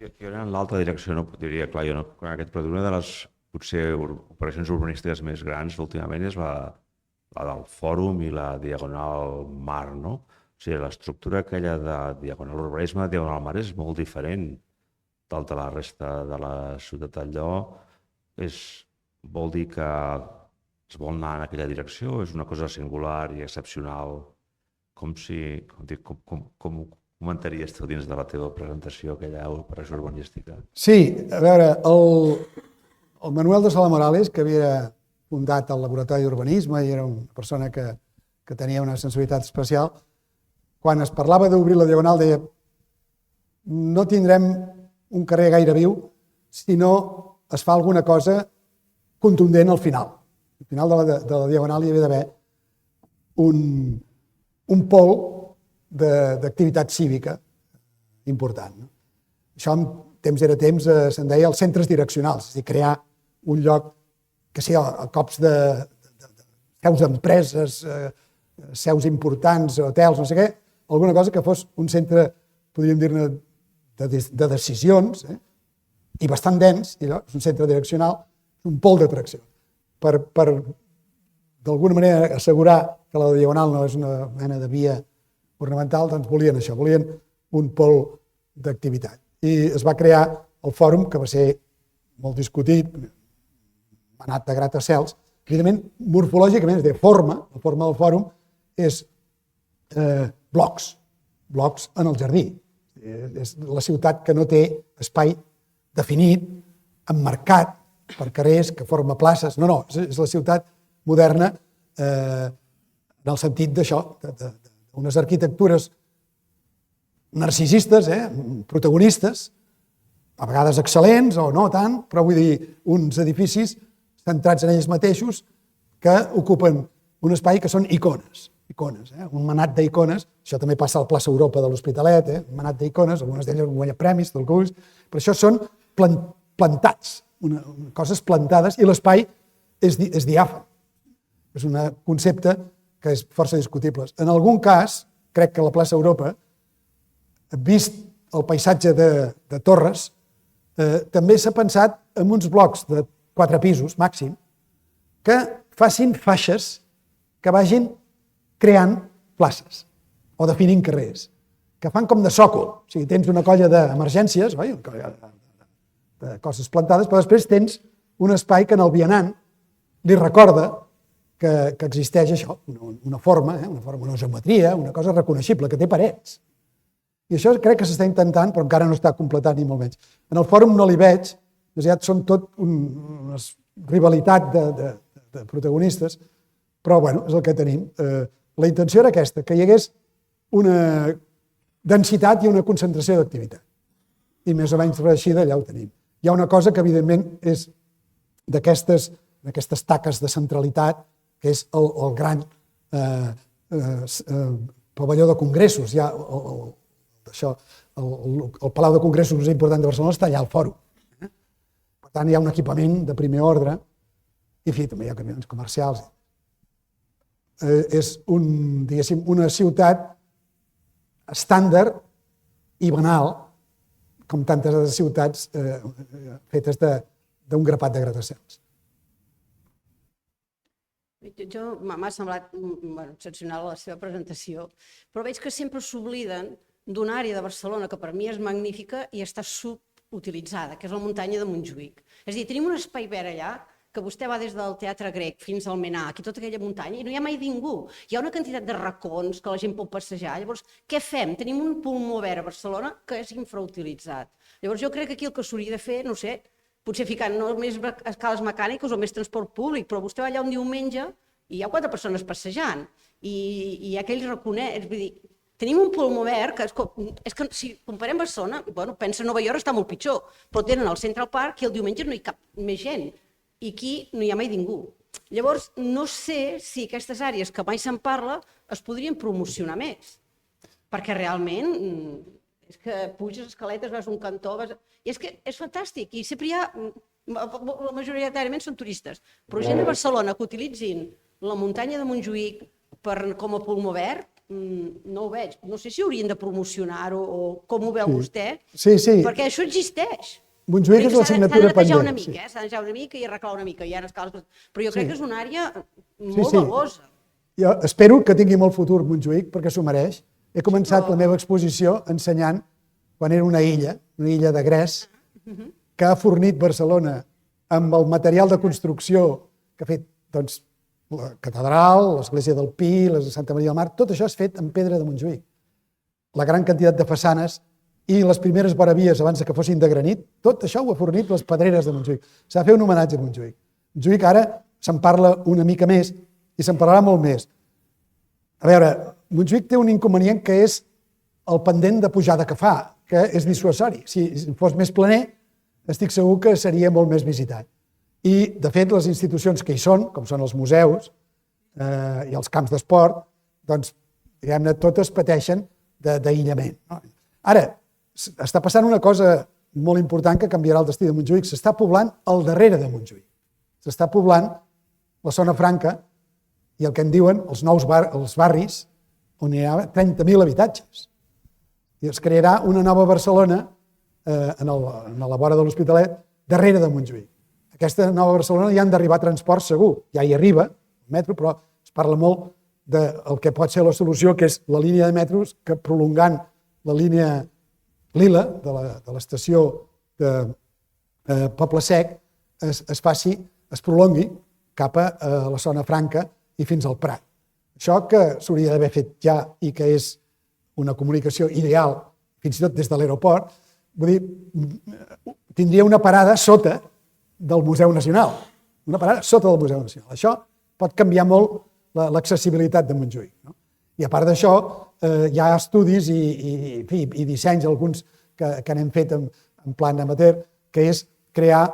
Jo era en l'altra direcció, no diria, clar, jo no, però una de les potser operacions urbanístiques més grans últimament és la del Fòrum i la Diagonal Mar, no? O sigui, l'estructura aquella de Diagonal Urbanisme, Diagonal Mar és molt diferent del de la resta de la ciutat d'allò. Vol dir que es vol anar en aquella direcció? És una cosa singular i excepcional? Com comentaries tu dins de la teva presentació aquella operació urbanística? Sí, a veure, el Manuel de Sala Morales, que havia fundat el Laboratori d'Urbanisme i era una persona que tenia una sensibilitat especial, quan es parlava d'obrir la Diagonal deia no tindrem un carrer gaire viu si no es fa alguna cosa contundent al final. Al final de la Diagonal hi havia d'haver un pol d'activitat cívica important. Això en temps era temps se'n deia els centres direccionals, és a dir, crear un lloc que sigui a cops de seus d'empreses, seus importants, hotels, no sé què, alguna cosa que fos un centre, podríem dir-ne, de decisions, i bastant dens, i allò és un centre direccional, un pol d'atracció. Per d'alguna manera assegurar que la Diagonal no és una mena de via ornamental, doncs volien això, volien un pol d'activitat. I es va crear el fòrum, que va ser molt discutit, ha anat de gratacels. Evidentment, morfològicament, és de forma, la forma del fòrum és blocs en el jardí. És la ciutat que no té espai definit, emmarcat per carrers, que forma places. No, és la ciutat moderna en el sentit d'això, d'unes arquitectures narcisistes, protagonistes, a vegades excel·lents o no tant, però vull dir, uns edificis centrats en ells mateixos que ocupen un espai que són icones, un manat d'icones. Això també passa a la plaça Europa de l'Hospitalet, un manat d'icones, algunes d'elles han guanyat premis, però això són plantats, coses plantades, i l'espai és diàfan. És un concepte que és força discutible. En algun cas, crec que a la plaça Europa, vist el paisatge de Torres, també s'ha pensat en uns blocs de 4 pisos, màxim, que facin faixes que vagin creant places o definint carrers, que fan com de sòcol. O sigui, tens una colla d'emergències, una colla de coses plantades, però després tens un espai que en el vianant li recorda que existeix això, una forma, una geometria, una cosa reconeixible, que té parets. I això crec que s'està intentant, però encara no està completat ni molt menys. En el fòrum no l'hi veig, ja són tot una rivalitat de protagonistes, però bueno, és el que tenim. La intenció era aquesta, que hi hagués una densitat i una concentració d'activitat. I més o menys reeixida allà ho tenim. Hi ha una cosa que evidentment és d'aquestes taques de centralitat, que és el gran pavelló de congressos. El Palau de Congressos més important de Barcelona està allà al Fòrum. Per tant, hi ha un equipament de primer ordre, i en fi, també hi ha camions comercials. És una ciutat estàndard i banal, com tantes altres ciutats fetes d'un grapat de gratacels. M'ha semblat excepcional la seva presentació, però veig que sempre s'obliden d'una àrea de Barcelona que per mi és magnífica i està subutilitzada, que és la muntanya de Montjuïc. És a dir, tenim un espai verd allà que vostè va des del Teatre Grec fins al Menac i tota aquella muntanya i no hi ha mai ningú. Hi ha una quantitat de racons que la gent pot passejar. Llavors, què fem? Tenim un pulmó verd a Barcelona que és infrautilitzat. Llavors, jo crec que aquí el que s'hauria de fer, no sé, potser ficant no més escales mecàniques o més transport públic, però vostè va allà un diumenge i hi ha 4 persones passejant i hi ha aquells raconets. Vull dir, tenim un pulmó verd que és que si comparem Barcelona, pensa Nova York està molt pitjor, però tenen el Central Park i el diumenge no hi cap més gent. I aquí no hi ha mai ningú. Llavors, no sé si aquestes àrees que mai se'n parla es podrien promocionar més, perquè realment és que puges escaletes, vas a un cantó, i és que és fantàstic, i sempre hi ha, majoritàriament són turistes, però gent de Barcelona que utilitzin la muntanya de Montjuïc com a pulmó verd, no ho veig. No sé si haurien de promocionar-ho o com ho veu vostè, Sí, sí. perquè això existeix. Montjuïc és l'assignatura pendent. S'ha de netejar una sí. mica, s'ha de netejar una mica i arreglar una mica, hi ha escales, però jo crec que és una àrea Sí, molt sí. valuosa. Jo espero que tingui molt futur Montjuïc, perquè s'ho mereix. He començat la meva exposició ensenyant quan era una illa de gres, que ha fornit Barcelona amb el material de construcció que ha fet doncs, la catedral, l'església del Pi, la de Santa Maria del Mar, tot això és fet en pedra de Montjuïc. La gran quantitat de façanes i les primeres voravies abans que fossin de granit, tot això ho ha fornit les pedreres de Montjuïc. S'ha de fer un homenatge a Montjuïc. Montjuïc ara se'n parla una mica més i se'n parlarà molt més. A veure, Montjuïc té un inconvenient que és el pendent de pujada que fa, que és dissuasori. Si fos més planer, estic segur que seria molt més visitat. I, de fet, les institucions que hi són, com són els museus i els camps d'esport, doncs, diguem-ne, totes pateixen d'aïllament. Ara, està passant una cosa molt important que canviarà el destí de Montjuïc. S'està poblant al darrere de Montjuïc. S'està poblant la zona franca i el que en diuen els nous els barris on hi ha 30.000 habitatges. I es crearà una nova Barcelona a la vora de l'Hospitalet, darrere de Montjuïc. Aquesta nova Barcelona hi han d'arribar transport segur, ja hi arriba, el metro, però es parla molt del que pot ser la solució, que és la línia de metros, que prolongant la línia lila de l'estació de Poble Sec es prolongui cap a la zona franca i fins al Prat. Això que s'hauria d'haver fet ja i que és una comunicació ideal, fins i tot des de l'aeroport, vull dir, tindria una parada sota del Museu Nacional. Una parada sota del Museu Nacional. Això pot canviar molt l'accessibilitat de Montjuïc. I a part d'això, hi ha estudis i dissenys, alguns que n'hem fet en plan amateur, que és crear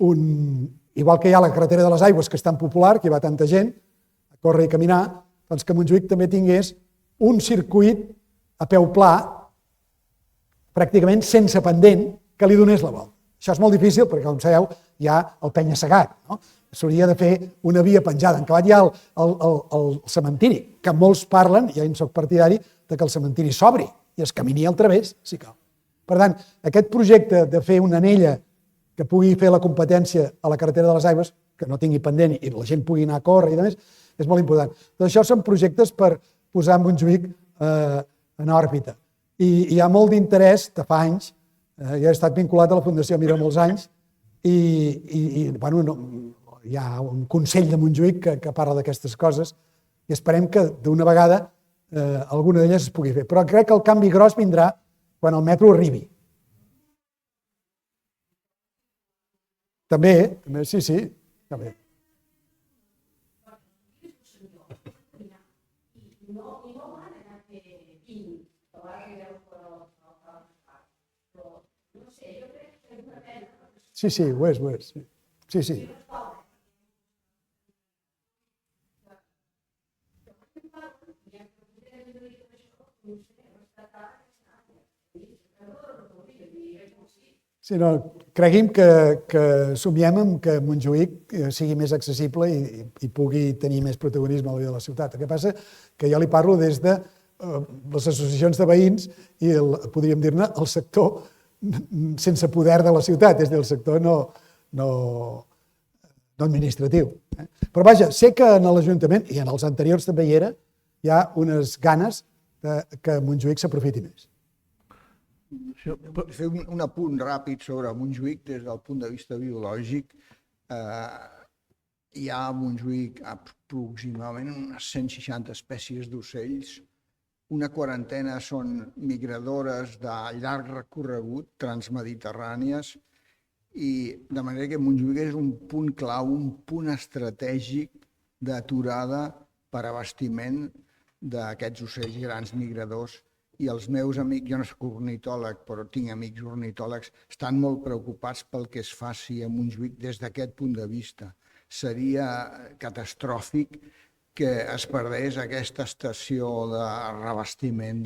igual que hi ha la carretera de les Aigües, que és tan popular, que hi va tanta gent, a córrer i caminar, doncs que Montjuïc també tingués un circuit a peu pla, pràcticament sense pendent, que li donés la volta. Això és molt difícil perquè, com sabeu, hi ha el penya-segat. S'hauria de fer una via penjada. En acabat hi ha el cementiri, que molts parlen, ja en soc partidari, que el cementiri s'obri i es camini al través, si cal. Per tant, aquest projecte de fer una anella que pugui fer la competència a la carretera de les Aigües, que no tingui pendent i la gent pugui anar a córrer i demés, és molt important. Tot això són projectes per posar Montjuïc en òrbita. I hi ha molt d'interès de fa anys. Jo he estat vinculat a la Fundació Mira molts anys i hi ha un Consell de Montjuïc que parla d'aquestes coses i esperem que d'una vegada alguna d'elles es pugui fer. Però crec que el canvi gros vindrà quan el metro arribi. També, sí, també. Sí, ho és. Sí. Sí, cregui'm que somiem amb que Montjuïc sigui més accessible i pugui tenir més protagonisme a la vida de la ciutat. El que passa que jo li parlo des de les associacions de veïns i, podríem dir-ne, el sector sense poder de la ciutat, és a dir, el sector no administratiu. Però vaja, sé que en l'Ajuntament, i en els anteriors també hi era, hi ha unes ganes que Montjuïc s'aprofiti més. Fer un apunt ràpid sobre Montjuïc des del punt de vista biològic. Hi ha a Montjuïc aproximadament unes 160 espècies d'ocells. Una quarantena són migradores de llarg recorregut, transmediterrànies, i de manera que Montjuïc és un punt clau, un punt estratègic d'aturada per abastiment d'aquests ocells grans migradors. I els meus amics, jo no soc ornitòleg, però tinc amics ornitòlegs, estan molt preocupats pel que es faci a Montjuïc des d'aquest punt de vista. seria catastròfic que es perdés aquesta estació de revestiment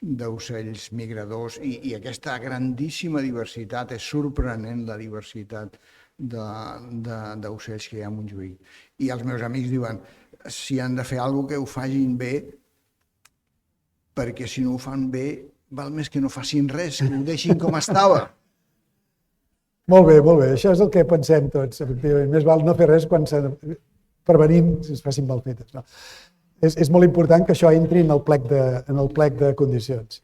d'ocells migradors i aquesta grandíssima diversitat. És sorprenent la diversitat d'ocells que hi ha a Montjuïc. I els meus amics diuen, si han de fer alguna cosa, que ho facin bé, perquè si no ho fan bé, val més que no facin res, que ho deixin com estava. Molt bé, això és el que pensem tots, efectivament. Més val no fer res quan prevenint si es facin mal fetes. No. És molt important que això entri en el plec de condicions.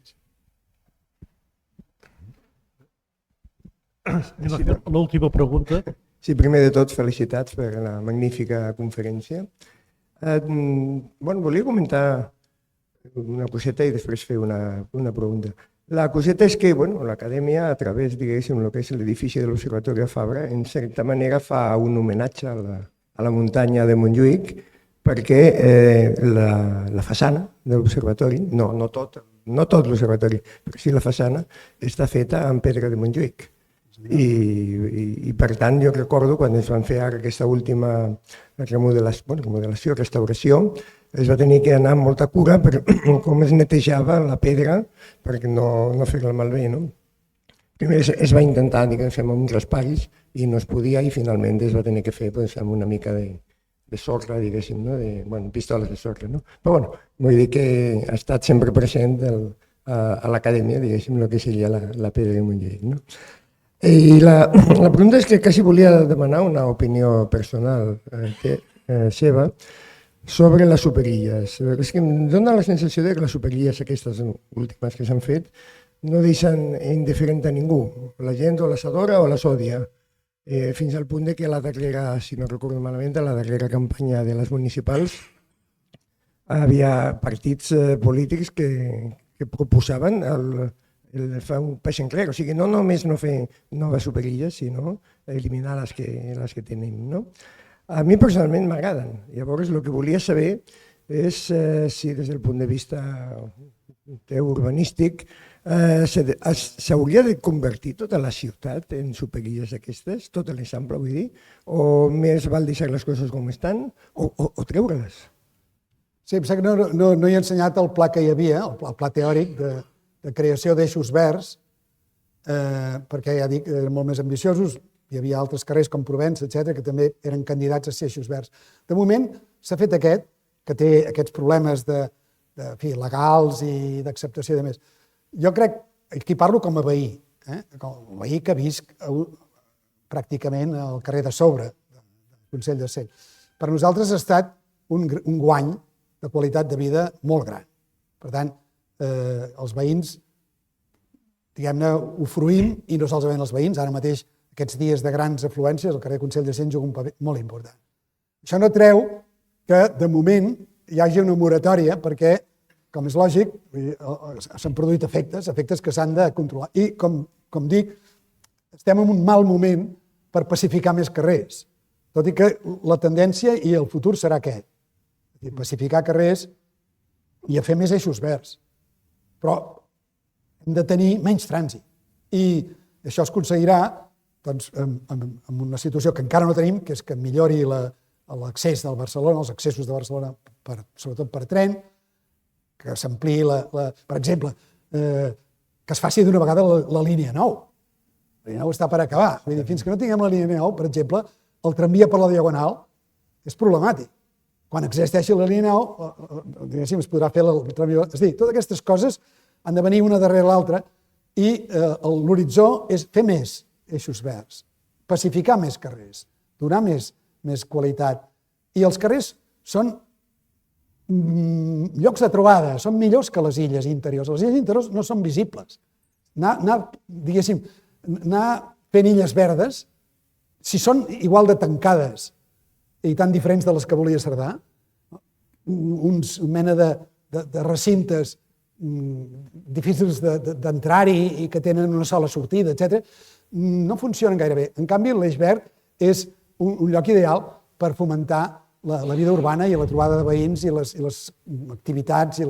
L'última pregunta. Sí, primer de tot, felicitats per la magnífica conferència. Volia comentar una coseta i després fer una pregunta. La coseta és que l'acadèmia, a través, diguéssim, el que és l'edifici de l'Observatori de Fabra, en certa manera fa un homenatge a la muntanya de Montjuïc, perquè la façana de l'observatori, no tot l'observatori, però sí la façana, està feta amb pedra de Montjuïc. I per tant jo recordo quan es van fer ara aquesta última remodelació, restauració, es va tenir que anar amb molta cura per com es netejava la pedra perquè no fer-la malbé. Primer es va intentar fer amb uns raspalls i no es podia i finalment es va tenir que fer amb una mica de sorra, diguéssim, pistoles de sorra. Però vull dir que ha estat sempre present a l'acadèmia, diguéssim, el que seria la pedra de Montjuïc. I la pregunta és que quasi volia demanar una opinió personal seva sobre les superilles. És que em dóna la sensació que les superilles aquestes últimes que s'han fet no deixen indiferent a ningú. La gent o les adora o les odia, fins al punt que la darrera, si no recordo malament, la darrera campanya de les municipals havia partits polítics que proposaven fa un pas enrere, o sigui, no només no fer noves superilles, sinó eliminar les que tenim. A mi personalment m'agraden. Llavors, el que volia saber és si des del punt de vista urbanístic s'hauria de convertir tota la ciutat en superilles aquestes, tot l'eixample, vull dir, o més val deixar les coses com estan o treure-les. Sí, em sembla que no he ensenyat el pla que hi havia, el pla teòric de creació d'eixos verds, perquè ja dic, eren molt més ambiciosos, hi havia altres carrers com Provença, etc., que també eren candidats a ser eixos verds. De moment s'ha fet aquest, que té aquests problemes legals i d'acceptació i de més. Jo crec, aquí parlo com a veí, com a veí que visc pràcticament al carrer de sobre, del Consell de Cent. Per nosaltres ha estat un guany de qualitat de vida molt gran. Per tant, els veïns, diguem-ne, ho fruïm, i no solament els veïns, ara mateix aquests dies de grans afluències, el carrer Consell de Cent juga un paper molt important. Això no treu que, de moment, hi hagi una moratòria perquè, com és lògic, s'han produït efectes que s'han de controlar. I, com dic, estem en un mal moment per pacificar més carrers, tot i que la tendència i el futur serà aquest, pacificar carrers i a fer més eixos verds. Però hem de tenir menys trànsit. I això es aconseguirà en una situació que encara no tenim, que és que millori l'accés de Barcelona, els accessos de Barcelona, sobretot per tren, que s'ampliï, per exemple, que es faci d'una vegada la línia 9. La línia 9 està per acabar. Fins que no tinguem la línia 9, per exemple, el tramvia per la Diagonal és problemàtic. Quan existeixi la línia 9, diguéssim, es podrà fer el tramvia. És a dir, totes aquestes coses han de venir una darrere l'altra i l'horitzó és fer més eixos verds, pacificar més carrers, donar més qualitat. I els carrers són llocs de trobada, són millors que les illes interiors. Les illes interiors no són visibles. Anar fent illes verdes, si són igual de tancades i tan diferents de les que volia Cerdà, una mena de recintes difícils d'entrar-hi i que tenen una sola sortida, etc., no funcionen gaire bé. En canvi, l'eix verd és un lloc ideal per fomentar la vida urbana i la trobada de veïns i les activitats i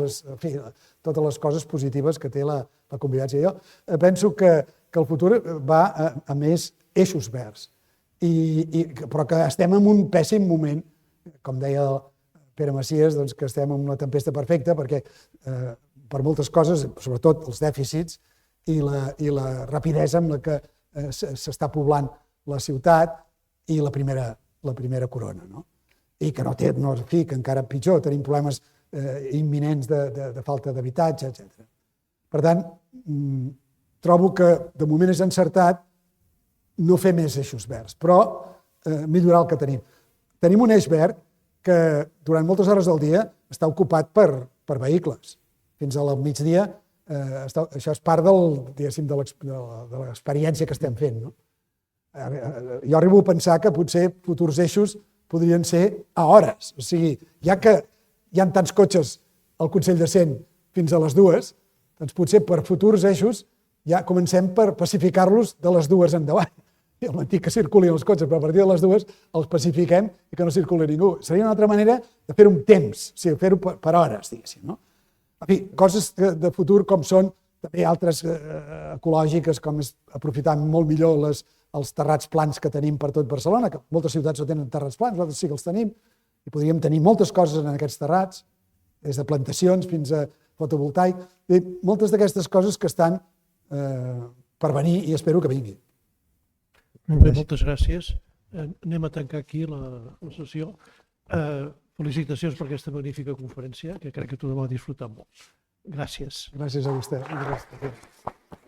totes les coses positives que té la convivència. Jo penso que el futur va a més eixos verds. però que estem en un pèssim moment, com deia el Pere Macias, doncs que estem en una tempesta perfecta perquè per moltes coses, sobretot els dèficits i la rapidesa amb la que s'està poblant la ciutat i la primera corona, no? I que que encara pitjor, tenim problemes imminents de falta d'habitatge, etc. Per tant, trobo que de moment és encertat no fer més eixos verds, però millorar el que tenim. Tenim un eix verd que durant moltes hores del dia està ocupat per vehicles. Fins al migdia, això és part de l'experiència que estem fent, no? Jo arribo a pensar que potser futurs eixos podrien ser a hores. O sigui, ja que hi ha tants cotxes al Consell de Cent fins a les 2, doncs potser per futurs eixos ja comencem per pacificar-los de les 2 endavant. I al matí que circulin els cotxes, però a partir de les 2 els pacifiquem i que no circuli ningú. Seria una altra manera de fer-ho amb temps, o sigui, fer-ho per hores, diguéssim, no? En fi, coses de futur com són també altres ecològiques, com és aprofitar molt millor els terrats plans que tenim per tot Barcelona, que moltes ciutats no tenen terrats plans, nosaltres sí que els tenim, i podríem tenir moltes coses en aquests terrats, des de plantacions fins a fotovoltaic, i moltes d'aquestes coses que estan per venir i espero que vinguin. Molt bé, moltes gràcies. Anem a tancar aquí la sessió. Felicitacions per aquesta magnífica conferència, que crec que tothom ha disfrutat molt. Gràcies. Gràcies a vostè. Gràcies.